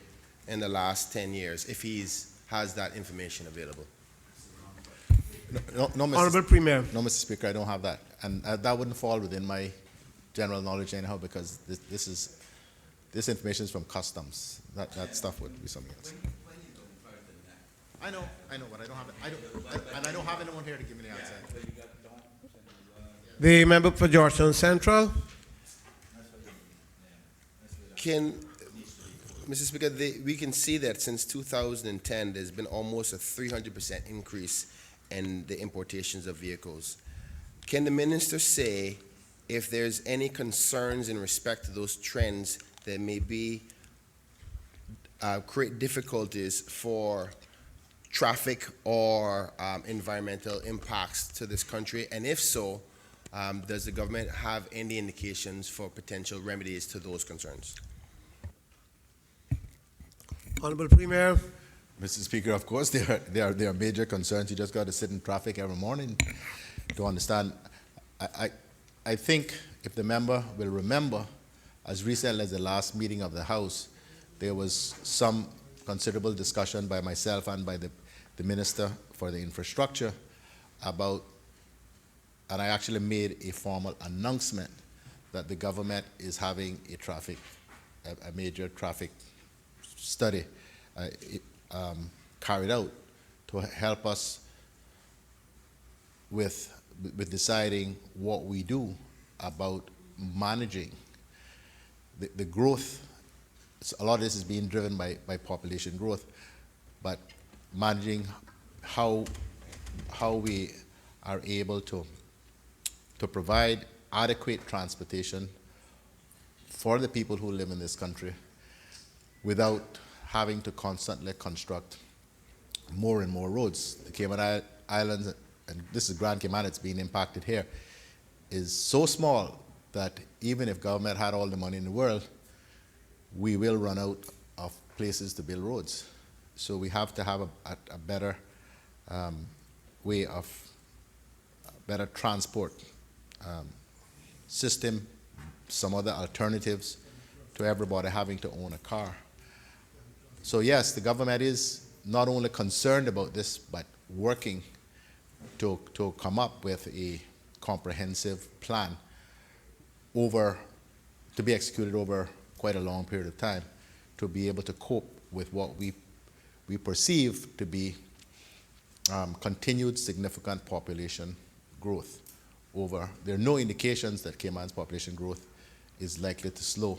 in the last 10 years, if he has that information available? No, Mr. Honorable Premier. No, Mr. Speaker, I don't have that. And that wouldn't fall within my general knowledge anyhow, because this information is from customs. That stuff would be something else. I know, but I don't have it. I don't have anyone here to give me the answer. The member for Georgetown Central. Mr. Speaker, we can see that since 2010, there's been almost a 300% increase in the importations of vehicles. Can the minister say if there's any concerns in respect to those trends that may be create difficulties for traffic or environmental impacts to this country? And if so, does the government have any indications for potential remedies to those concerns? Honorable Premier. Mr. Speaker, of course, there are major concerns. You just got to sit in traffic every morning to understand. I think if the member will remember, as recently as the last meeting of the House, there was some considerable discussion by myself and by the Minister for the Infrastructure about, and I actually made a formal announcement that the government is having a major traffic study carried out to help us with deciding what we do about managing the growth. A lot of this is being driven by population growth, but managing how we are able to provide adequate transportation for the people who live in this country without having to constantly construct more and more roads. The Cayman Islands, and this is Grand Cayman, it's being impacted here, is so small that even if government had all the money in the world, we will run out of places to build roads. So we have to have a better way of better transport system, some other alternatives to everybody having to own a car. So yes, the government is not only concerned about this, but working to come up with a comprehensive plan to be executed over quite a long period of time to be able to cope with what we perceive to be continued significant population growth. There are no indications that Cayman's population growth is likely to slow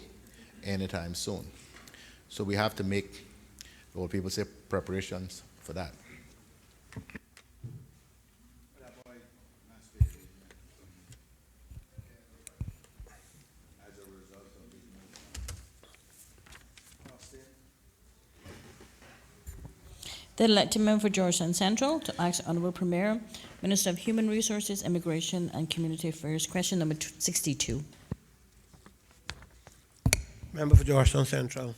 anytime soon. So we have to make, what people say, preparations for that. The elected member for Georgetown Central to ask the Honourable Premier, Minister of Human Resources, Immigration and Community Affairs. Question number 62. Member for Georgetown Central.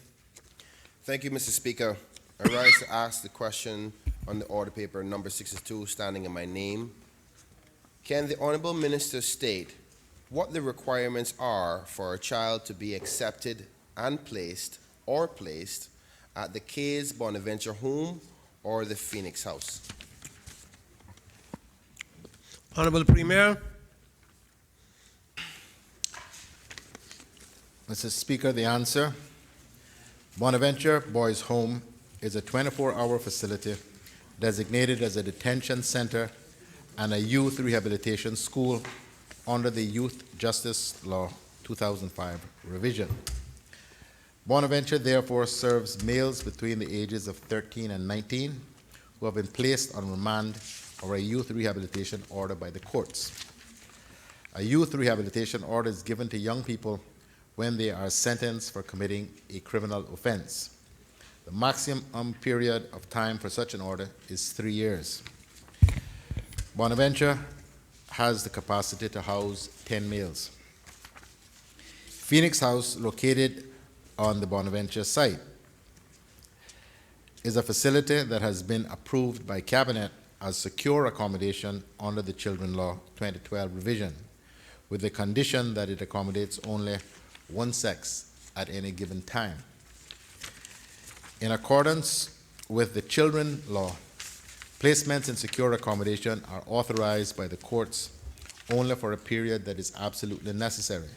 Thank you, Mr. Speaker. I rise to ask the question on the order paper number 62, standing in my name. Can the Honourable Minister state what the requirements are for a child to be accepted and placed at the Kays Bonaventure Home or the Phoenix House? Honourable Premier. Mr. Speaker, the answer. Bonaventure Boys Home is a 24-hour facility designated as a detention center and a youth rehabilitation school under the Youth Justice Law 2005 revision. Bonaventure therefore serves males between the ages of 13 and 19 who have been placed on remand or a youth rehabilitation order by the courts. A youth rehabilitation order is given to young people when they are sentenced for committing a criminal offense. The maximum period of time for such an order is 3 years. Bonaventure has the capacity to house 10 males. Phoenix House, located on the Bonaventure site, is a facility that has been approved by Cabinet as secure accommodation under the Children Law 2012 revision, with the condition that it accommodates only one sex at any given time. In accordance with the Children Law, placements in secure accommodation are authorized by the courts only for a period that is absolutely necessary.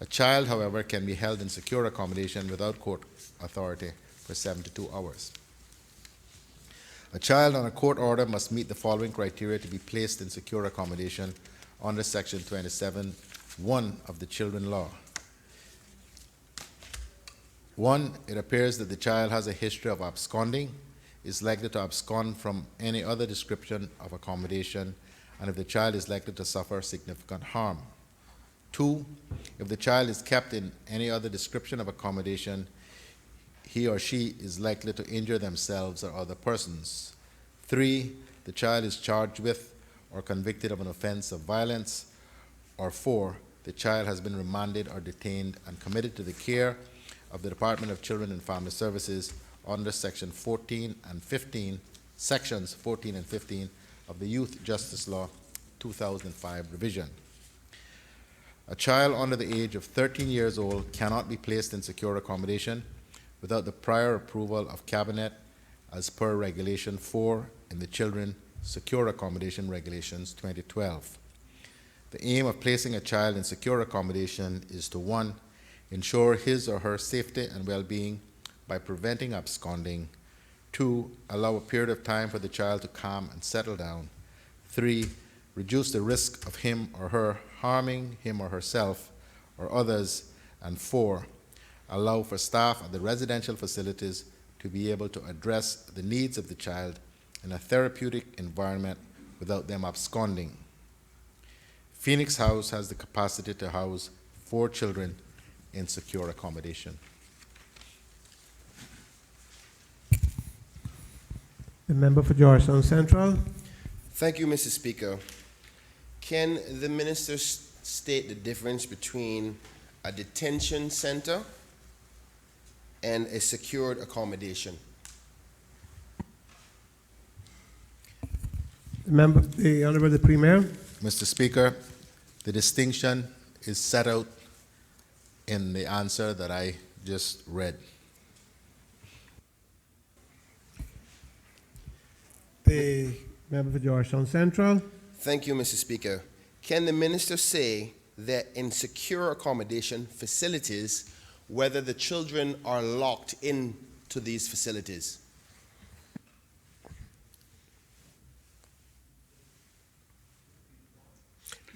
A child, however, can be held in secure accommodation without court authority for 72 hours. A child on a court order must meet the following criteria to be placed in secure accommodation under Section 27(1) of the Children Law. 1, it appears that the child has a history of absconding, is likely to abscond from any other description of accommodation, and if the child is likely to suffer significant harm. 2, if the child is kept in any other description of accommodation, he or she is likely to injure themselves or other persons. 3, the child is charged with or convicted of an offense of violence. Or 4, the child has been remanded or detained and committed to the care of the Department of Children and Family Services under Section 14 and 15, Sections 14 and 15 of the Youth Justice Law 2005 revision. A child under the age of 13 years old cannot be placed in secure accommodation without the prior approval of Cabinet as per Regulation 4 in the Children Secure Accommodation Regulations 2012. The aim of placing a child in secure accommodation is to 1. Ensure his or her safety and well-being by preventing absconding. 2. Allow a period of time for the child to calm and settle down. 3. Reduce the risk of him or her harming him or herself or others. And 4. Allow for staff at the residential facilities to be able to address the needs of the child in a therapeutic environment without them absconding. Phoenix House has the capacity to house 4 children in secure accommodation. The member for Georgetown Central. Thank you, Mr. Speaker. Can the minister state the difference between a detention center and a secured accommodation? The Honorable the Premier. Mr. Speaker, the distinction is set out in the answer that I just read. The member for Georgetown Central. Thank you, Mr. Speaker. Can the minister say that in secure accommodation facilities, whether the children are locked into these facilities?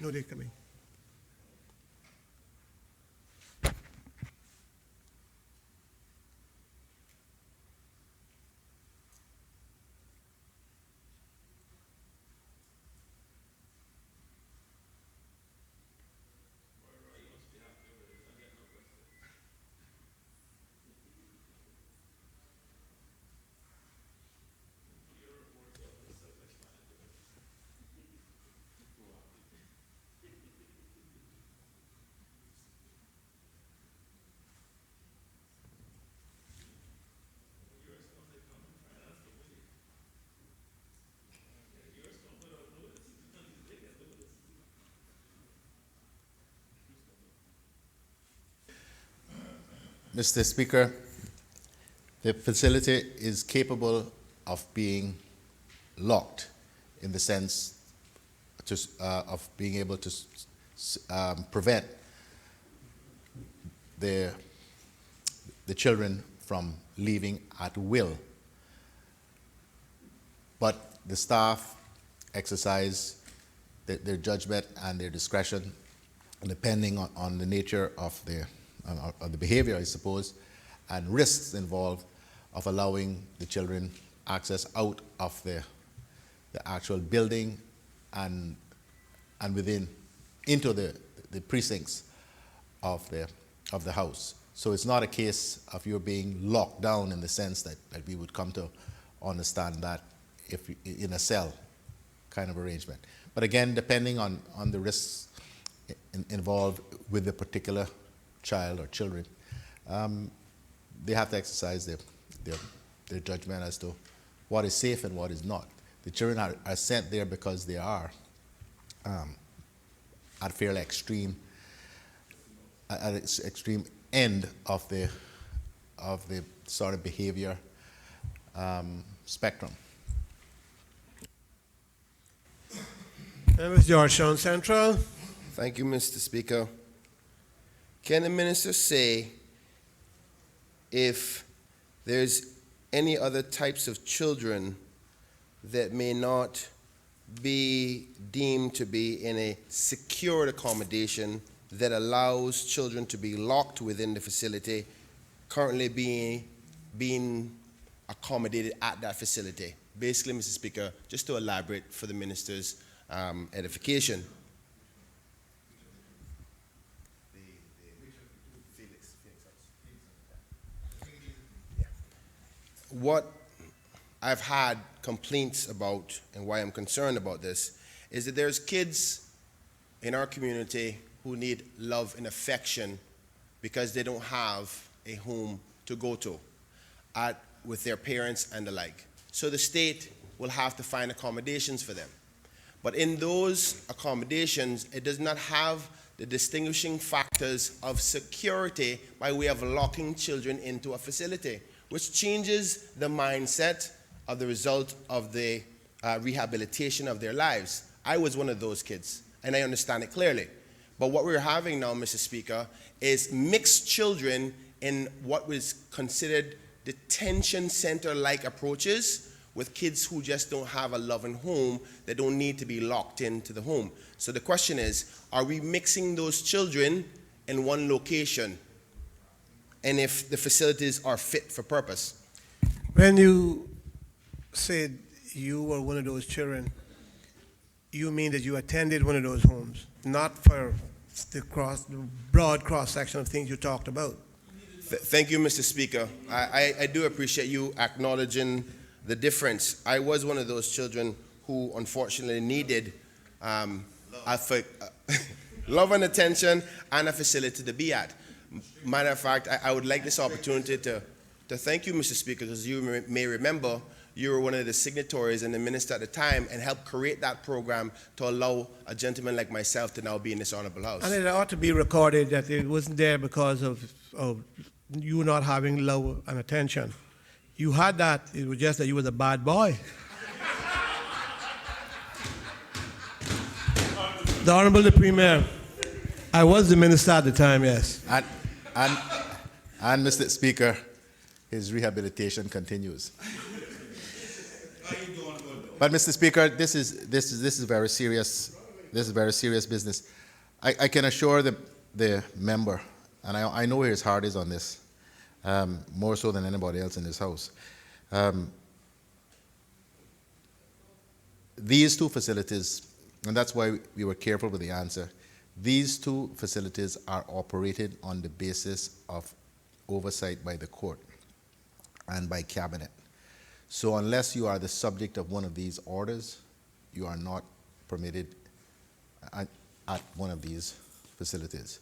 No, they're coming. Mr. Speaker, the facility is capable of being locked in the sense of being able to prevent the children from leaving at will. But the staff exercise their judgment and their discretion, depending on the nature of the behavior, I suppose, and risks involved of allowing the children access out of the actual building and into the precincts of the house. So it's not a case of you being locked down in the sense that we would come to understand that if in a cell kind of arrangement. But again, depending on the risks involved with the particular child or children, they have to exercise their judgment as to what is safe and what is not. The children are sent there because they are at fairly extreme end of the sort of behavior spectrum. That was Georgetown Central. Thank you, Mr. Speaker. Can the minister say if there's any other types of children that may not be deemed to be in a secured accommodation that allows children to be locked within the facility currently being accommodated at that facility? Basically, Mr. Speaker, just to elaborate for the minister's edification. What I've had complaints about and why I'm concerned about this is that there's kids in our community who need love and affection because they don't have a home to go to. At with their parents and the like. So the state will have to find accommodations for them. But in those accommodations, it does not have the distinguishing factors of security by way of locking children into a facility, which changes the mindset of the result of the rehabilitation of their lives. I was one of those kids, and I understand it clearly. But what we're having now, Mr. Speaker, is mixed children in what was considered detention center-like approaches with kids who just don't have a loving home, that don't need to be locked into the home. So the question is, are we mixing those children in one location? And if the facilities are fit for purpose? When you said you were one of those children, you mean that you attended one of those homes, not for the broad cross-section of things you talked about. Thank you, Mr. Speaker. I do appreciate you acknowledging the difference. I was one of those children who unfortunately needed love and attention and a facility to be at. Matter of fact, I would like this opportunity to thank you, Mr. Speaker, because you may remember you were one of the signatories and the minister at the time and helped create that program to allow a gentleman like myself to now be in this honorable house. And it ought to be recorded that it wasn't there because of you not having love and attention. You had that, it was just that you was a bad boy. The Honorable Premier, I was the minister at the time, yes. And Mr. Speaker, his rehabilitation continues. But Mr. Speaker, this is very serious. This is very serious business. I can assure the member, and I know where his heart is on this, more so than anybody else in this house. These two facilities, and that's why we were careful with the answer, these two facilities are operated on the basis of oversight by the court and by cabinet. So unless you are the subject of one of these orders, you are not permitted at one of these facilities.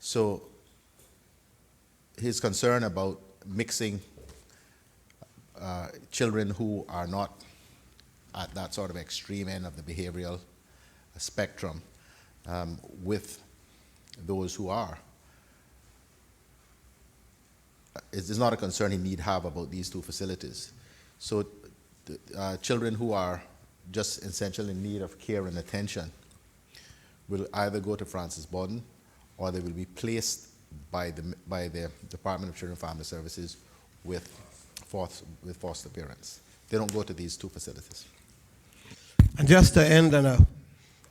So his concern about mixing children who are not at that sort of extreme end of the behavioral spectrum with those who are is not a concern he need have about these two facilities. So children who are just essentially in need of care and attention will either go to Francis Borden or they will be placed by the Department of Children and Family Services with foster parents. They don't go to these two facilities. And just to end on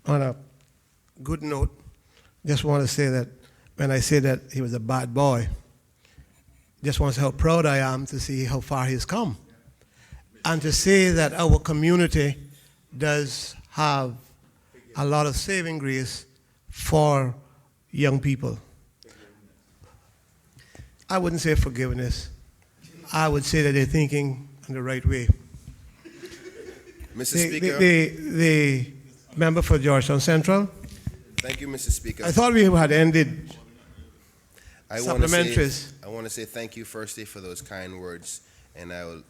a good note, just want to say that when I say that he was a bad boy, just want to say how proud I am to see how far he's come. And to say that our community does have a lot of saving grace for young people. I wouldn't say forgiveness. I would say that they're thinking in the right way. Mr. Speaker. The member for Georgetown Central. Thank you, Mr. Speaker. I thought we had ended I supplementaries. want to say thank you firstly for those kind words, and I'll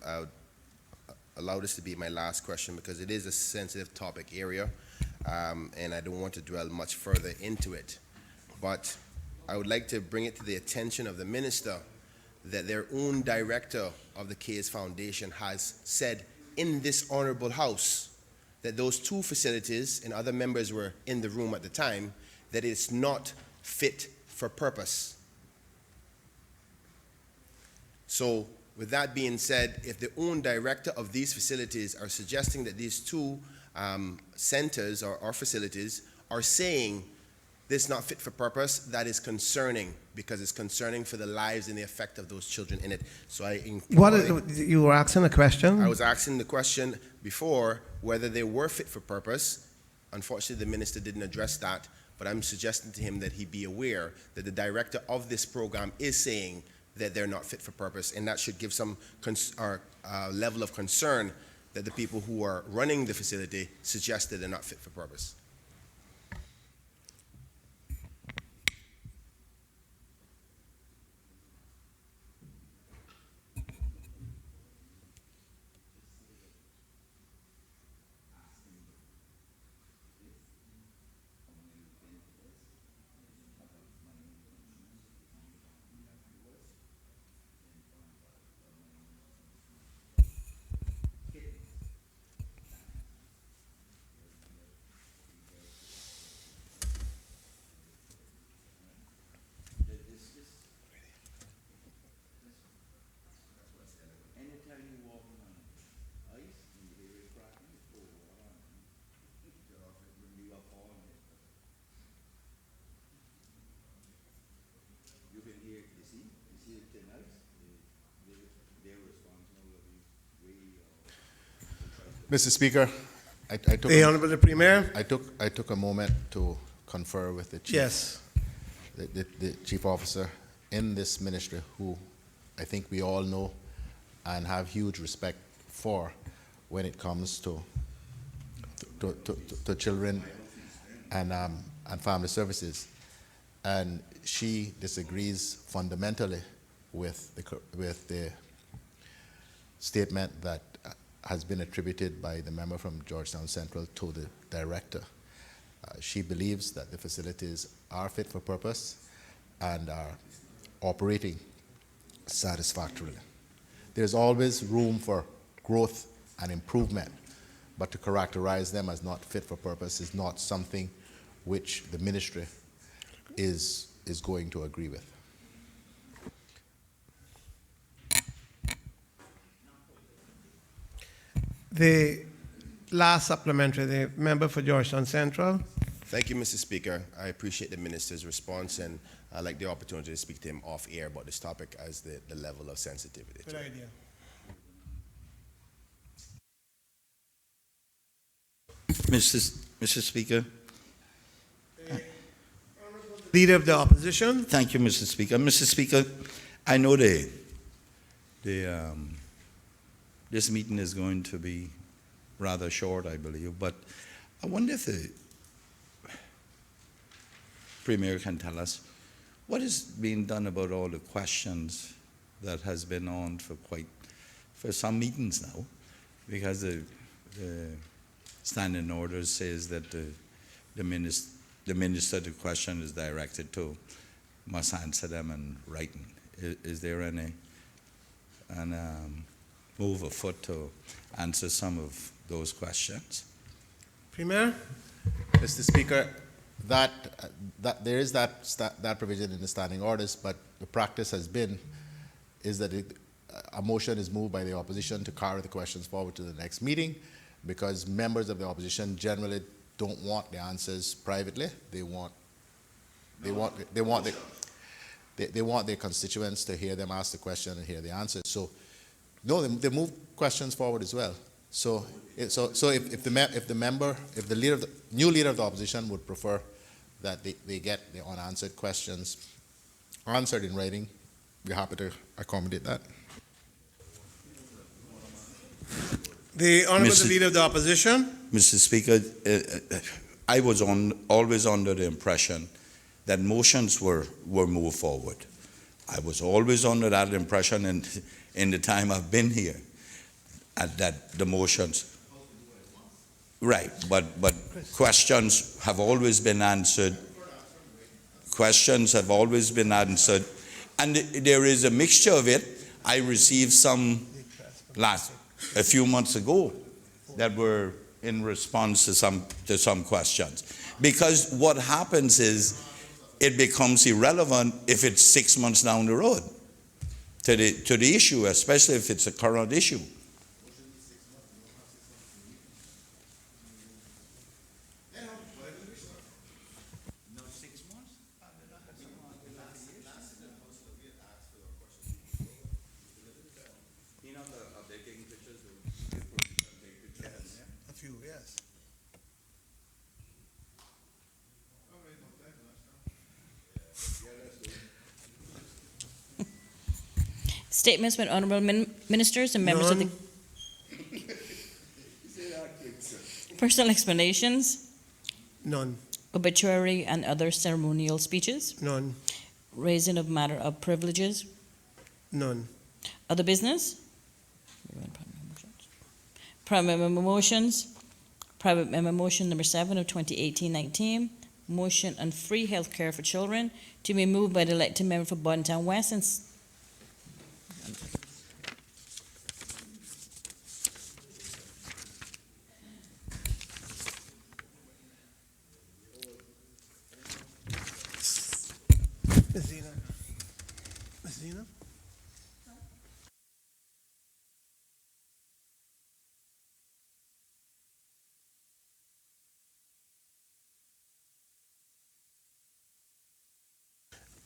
allow this to be my last question because it is a sensitive topic area, and I don't want to dwell much further into it. But I would like to bring it to the attention of the minister that their own director of the Case Foundation has said in this honorable house that those two facilities, and other members were in the room at the time, that it's not fit for purpose. So with that being said, if the own director of these facilities are suggesting that these two centers or facilities are saying this is not fit for purpose, that is concerning because it's concerning for the lives and the effect of those children in it. So You were asking a question? I was asking the question before whether they were fit for purpose. Unfortunately, the minister didn't address that, but I'm suggesting to him that he be aware that the director of this program is saying that they're not fit for purpose, and that should give some level of concern that the people who are running the facility suggest that they're not fit for purpose. Mr. Speaker, I took The Honorable the Premier? I took a moment to confer with the chief, Yes. the chief officer in this ministry, who I think we all know and have huge respect for when it comes to children and family services, and she disagrees fundamentally with the statement that has been attributed by the member from Georgetown Central to the director. She believes that the facilities are fit for purpose and are operating satisfactorily. There's always room for growth and improvement, but to characterize them as not fit for purpose is not something which the ministry is going to agree with. The last supplementary, the member for Georgetown Central. Thank you, Mr. Speaker. I appreciate the minister's response, and I'd like the opportunity to speak to him off air about this topic as the level of sensitivity. Good idea. Mr. Speaker. Leader of the Opposition. Thank you, Mr. Speaker. Mr. Speaker, I know this meeting is going to be rather short, I believe, but I wonder if the Premier can tell us what is being done about all the questions that has been on for some meetings now, because the standing order says that the minister the question is directed to must answer them in writing. Is there any move afoot to answer some of those questions? Premier? Mr. Speaker, that there is that provision in the standing orders, but the practice has been is that a motion is moved by the opposition to carry the questions forward to the next meeting, because members of the opposition generally don't want the answers privately. They want their constituents to hear them ask the question and hear the answers. So, no, they move questions forward as well. So if the new leader of the opposition would prefer that they get the unanswered questions answered in writing, we're happy to accommodate that. The Honorable the Leader of the Opposition. Mr. Speaker, I was always under the impression that motions were moved forward. I was always under that impression in the time I've been here, that the motions. Right, but questions have always been answered. Questions have always been answered, and there is a mixture of it. I received some a few months ago that were in response to some questions. Because what happens is it becomes irrelevant if it's 6 months down the road to the issue, especially if it's a current issue. A few, yes. Statements by honorable ministers and members of the personal explanations, None. obituary and other ceremonial speeches, None. raising of matter of privileges, None. other business, private member motions, private member motion number 7 of 2018-19, motion on free health care for children, to be moved by the elected member for Bontown West and Ms. Zena. Ms. Zena?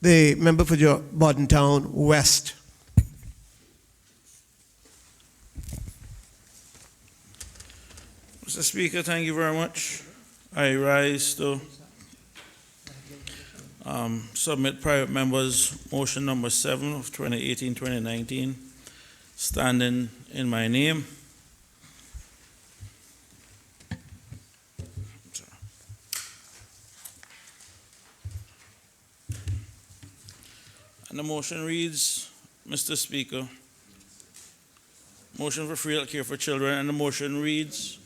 The member for Bordentown West. Mr. Speaker, thank you very much. I rise to submit private members motion number 7 of 2018-2019, standing in my name. And the motion reads, Mr. Speaker, motion for free health care for children, and the motion reads,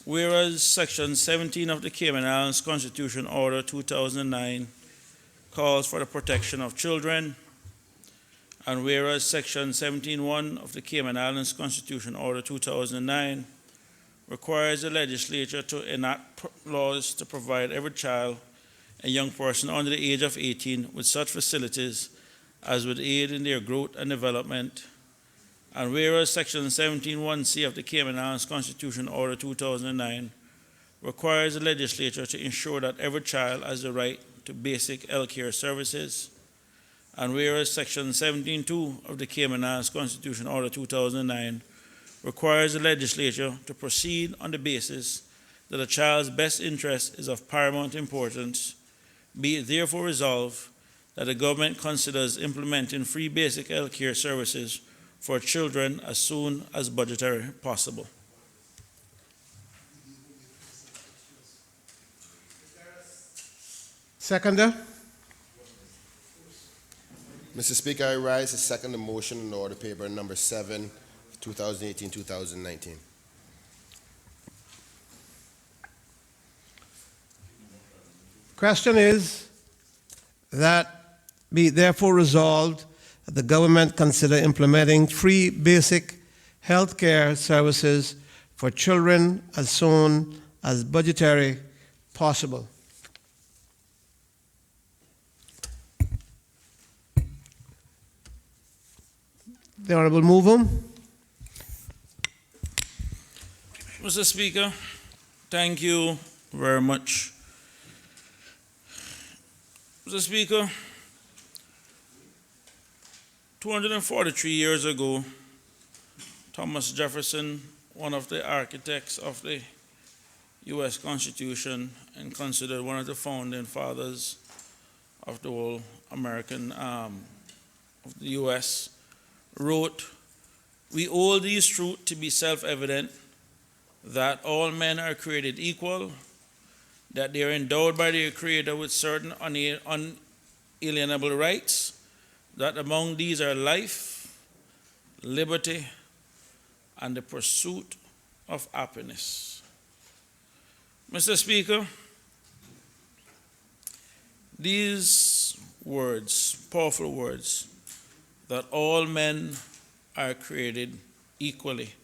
whereas Section 17 of the Cayman Islands Constitution Order 2009 calls for the protection of children, and whereas Section 17.1 of the Cayman Islands Constitution Order 2009 requires the legislature to enact laws to provide every child and young person under the age of 18 with such facilities as would aid in their growth and development. And whereas Section 17.1c of the Cayman Islands Constitution Order 2009 requires the legislature to ensure that every child has the right to basic health care services. And whereas Section 17.2 of the Cayman Islands Constitution Order 2009 requires the legislature to proceed on the basis that a child's best interest is of paramount importance, be it therefore resolved that the government considers implementing free basic health care services for children as soon as budgetary possible. Seconder? Mr. Speaker, I rise to second the motion in order paper number 7, 2018-2019. Question is that be it therefore resolved that the government consider implementing free basic health care services for children as soon as budgetary possible. The Honorable Mover. Mr. Speaker, thank you very much. Mr. Speaker, 243 years ago, Thomas Jefferson, one of the architects of the U.S. Constitution and considered one of the founding fathers of the whole American, of the U.S., wrote, "We hold these truths to be self-evident, that all men are created equal, that they are endowed by their Creator with certain unalienable rights, that among these are life, liberty, and the pursuit of happiness." Mr. Speaker, these words, powerful words, that all men are created equally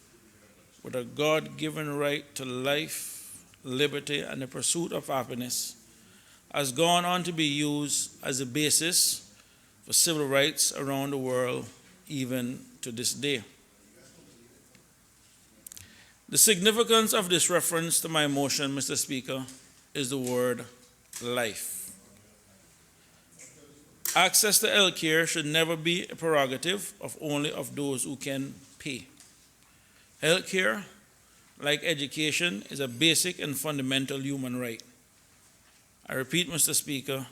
with a God-given right to life, liberty, and the pursuit of happiness, has gone on to be used as a basis for civil rights around the world, even to this day. The significance of this reference to my motion, Mr. Speaker, is the word life. Access to health care should never be a prerogative of only of those who can pay. Health care, like education, is a basic and fundamental human right. I repeat, Mr. Speaker,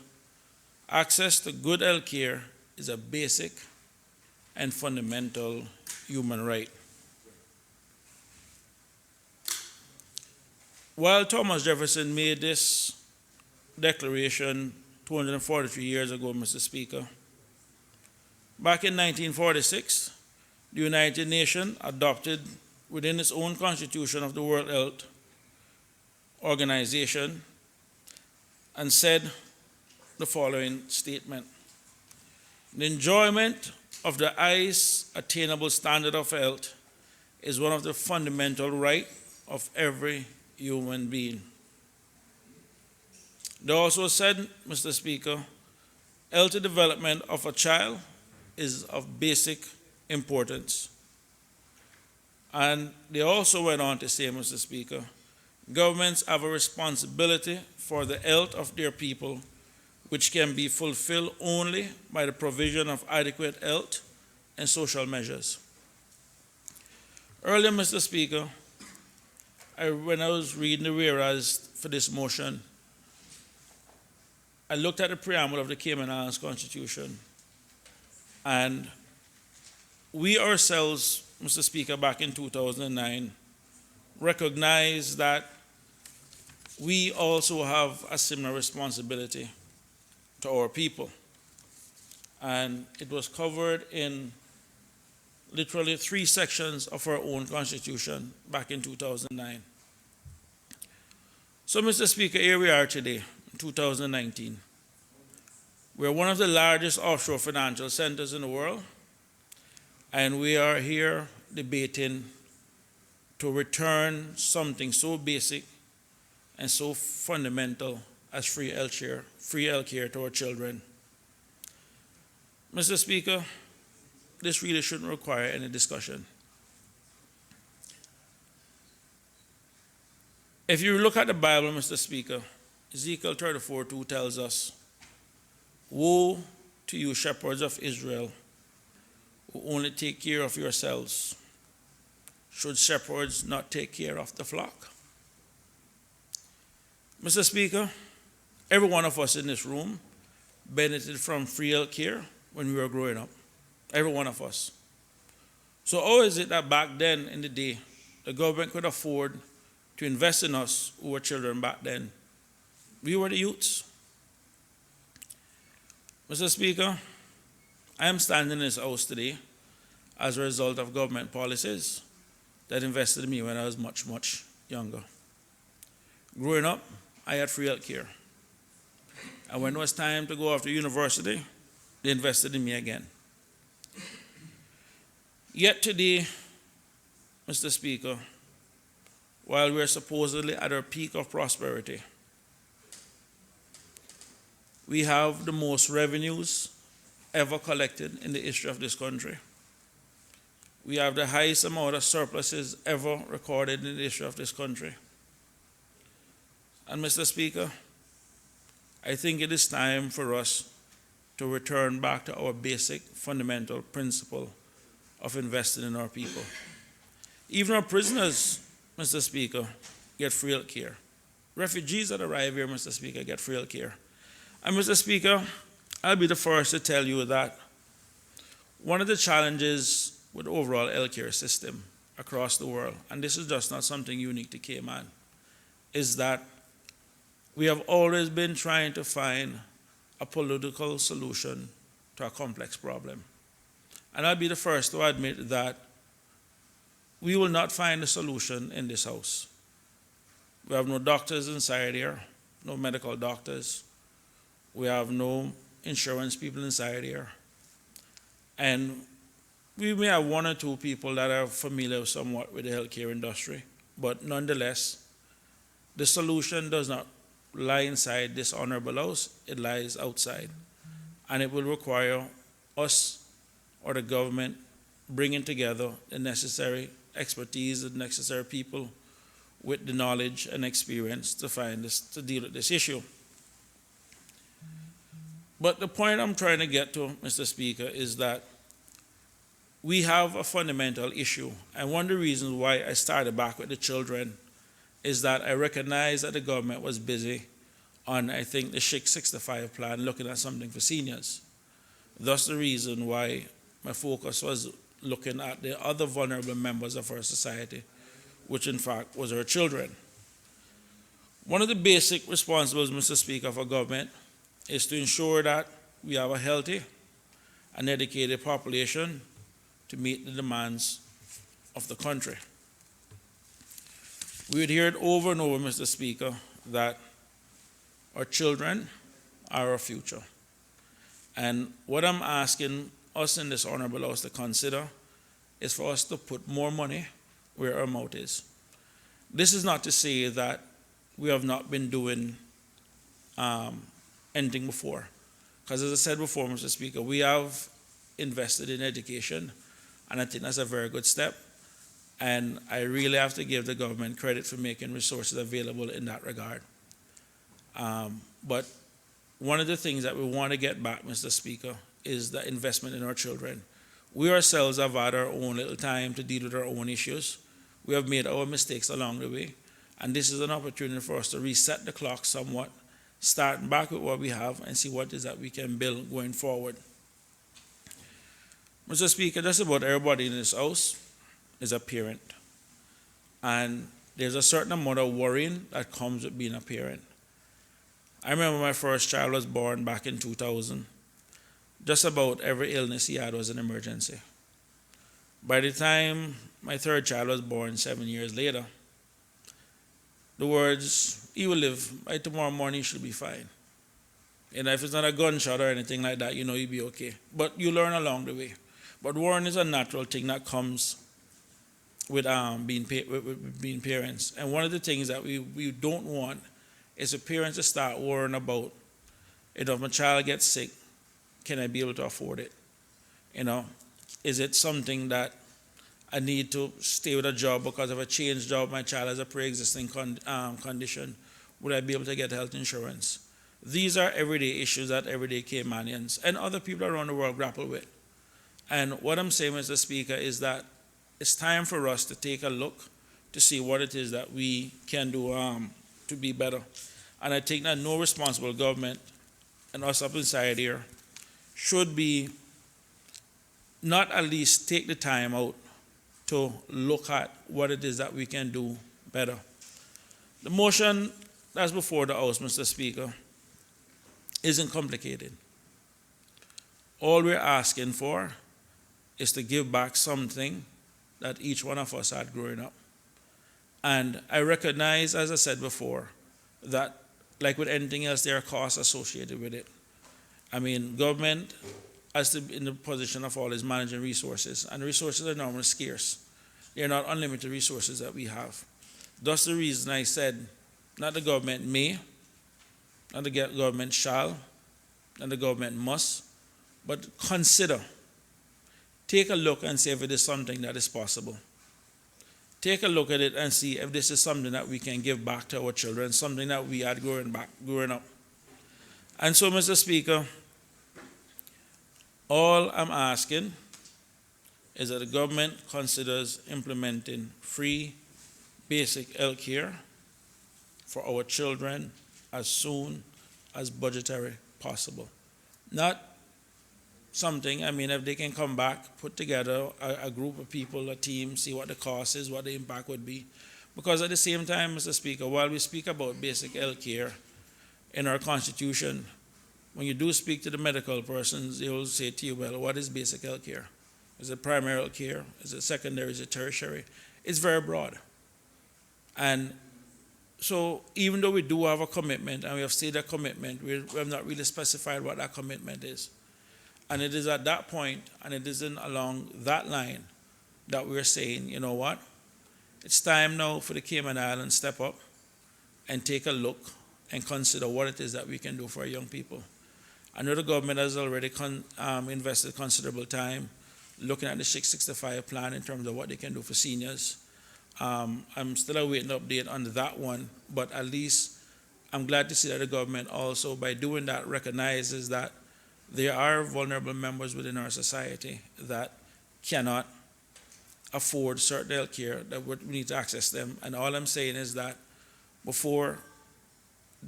access to good health care is a basic and fundamental human right. While Thomas Jefferson made this declaration 243 years ago, Mr. Speaker, back in 1946, the United Nations adopted within its own constitution of the World Health Organization and said the following statement: "The enjoyment of the highest attainable standard of health is one of the fundamental rights of every human being." They also said, Mr. Speaker, healthy development of a child is of basic importance. And they also went on to say, Mr. Speaker, governments have a responsibility for the health of their people, which can be fulfilled only by the provision of adequate health and social measures. Earlier, Mr. Speaker, when I was reading the whereas for this motion, I looked at the preamble of the Cayman Islands Constitution, and we ourselves, Mr. Speaker, back in 2009, recognized that we also have a similar responsibility to our people. And it was covered in literally 3 sections of our own Constitution back in 2009. So, Mr. Speaker, here we are today, 2019. We're one of the largest offshore financial centers in the world, and we are here debating to return something so basic and so fundamental as free healthcare to our children. Mr. Speaker, this really shouldn't require any discussion. If you look at the Bible, Mr. Speaker, Ezekiel 34:2 tells us, "Woe to you, shepherds of Israel, who only take care of yourselves. Should shepherds not take care of the flock?" Mr. Speaker, every one of us in this room benefited from free health care when we were growing up. Every one of us. So how is it that back then in the day, the government could afford to invest in us who were children back then? We were the youths. Mr. Speaker, I am standing in this house today as a result of government policies that invested in me when I was much, much younger. Growing up, I had free health care. And when it was time to go off to university, they invested in me again. Yet today, Mr. Speaker, while we're supposedly at our peak of prosperity, we have the most revenues ever collected in the history of this country. We have the highest amount of surpluses ever recorded in the history of this country. And Mr. Speaker, I think it is time for us to return back to our basic fundamental principle of investing in our people. Even our prisoners, Mr. Speaker, get free health care. Refugees that arrive here, Mr. Speaker, get free health care. And Mr. Speaker, I'll be the first to tell you that one of the challenges with the overall healthcare system across the world, and this is just not something unique to Cayman, is that we have always been trying to find a political solution to a complex problem. And I'll be the first to admit that we will not find a solution in this house. We have no doctors inside here, no medical doctors. We have no insurance people inside here. And we may have 1 or 2 people that are familiar somewhat with the healthcare industry, but nonetheless, the solution does not lie inside this honorable house, it lies outside. And it will require us or the government bringing together the necessary expertise, the necessary people with the knowledge and experience to deal with this issue. But the point I'm trying to get to, Mr. Speaker, is that we have a fundamental issue. And one of the reasons why I started back with the children is that I recognize that the government was busy on, I think, the Chic 65 plan, looking at something for seniors. Thus the reason why my focus was looking at the other vulnerable members of our society, which in fact was our children. One of the basic responsibilities, Mr. Speaker, for government is to ensure that we have a healthy and educated population to meet the demands of the country. We would hear it over and over, Mr. Speaker, that our children are our future. And what I'm asking us in this honorable house to consider is for us to put more money where our mouth is. This is not to say that we have not been doing anything before. Because as I said before, Mr. Speaker, we have invested in education, and I think that's a very good step. And I really have to give the government credit for making resources available in that regard. But one of the things that we want to get back, Mr. Speaker, is the investment in our children. We ourselves have had our own little time to deal with our own issues. We have made our mistakes along the way. And this is an opportunity for us to reset the clock somewhat, starting back with what we have and see what it is that we can build going forward. Mr. Speaker, just about everybody in this house is a parent. And there's a certain amount of worrying that comes with being a parent. I remember my first child was born back in 2000. Just about every illness he had was an emergency. By the time my third child was born 7 years later, the words, he will live, by tomorrow morning he should be fine. And if it's not a gunshot or anything like that, you know you'll be okay. But you learn along the way. But worrying is a natural thing that comes with being parents. And one of the things that we don't want is for parents to start worrying about, if my child gets sick, can I be able to afford it? Is it something that I need to stay with a job because of a changed job, my child has a pre-existing condition? Would I be able to get health insurance? These are everyday issues that everyday Caymanians and other people around the world grapple with. And what I'm saying, Mr. Speaker, is that it's time for us to take a look to see what it is that we can do to be better. And I think that no responsible government, and us up inside here, should be not at least take the time out to look at what it is that we can do better. The motion that's before the House, Mr. Speaker, isn't complicated. All we're asking for is to give back something that each one of us had growing up. And I recognize, as I said before, that like with anything else, there are costs associated with it. I mean, government has to be in the position of always managing resources, and resources are normally scarce. They're not unlimited resources that we have. That's the reason I said, not the government may, not the government shall, not the government must, but consider. Take a look and see if it is something that is possible. Take a look at it and see if this is something that we can give back to our children, something that we had growing up. And so, Mr. Speaker, all I'm asking is that the government considers implementing free basic health care for our children as soon as budgetary possible. Not something, if they can come back, put together a group of people, a team, see what the cost is, what the impact would be. Because at the same time, Mr. Speaker, while we speak about basic health care in our Constitution, when you do speak to the medical persons, they will say to you, well, what is basic health care? Is it primary health care? Is it secondary? Is it tertiary? It's very broad. And so even though we do have a commitment, and we have stated a commitment, we have not really specified what that commitment is. And it is at that point, and it isn't along that line, that we're saying, you know what? It's time now for the Cayman Islands to step up and take a look and consider what it is that we can do for our young people. I know the government has already invested considerable time looking at the 665 plan in terms of what they can do for seniors. I'm still awaiting an update on that one, but at least I'm glad to see that the government also, by doing that, recognizes that there are vulnerable members within our society that cannot afford certain health care, that we need to access them. And all I'm saying is that before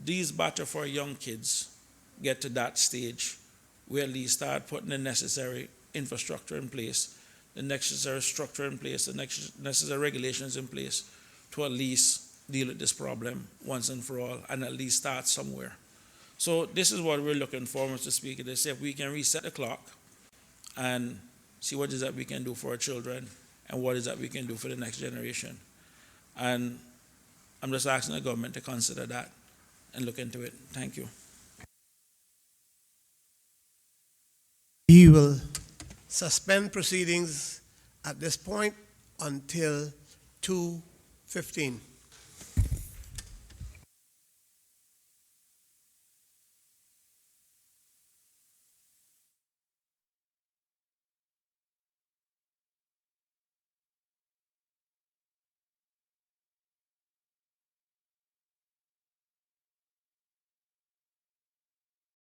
these batch of our young kids get to that stage, we at least start putting the necessary infrastructure in place, the necessary structure in place, the necessary regulations in place to at least deal with this problem once and for all, and at least start somewhere. So this is what we're looking for, Mr. Speaker, to see if we can reset the clock and see what it is that we can do for our children and what it is that we can do for the next generation. And I'm just asking the government to consider that and look into it. Thank you. We will suspend proceedings at this point until 2:15.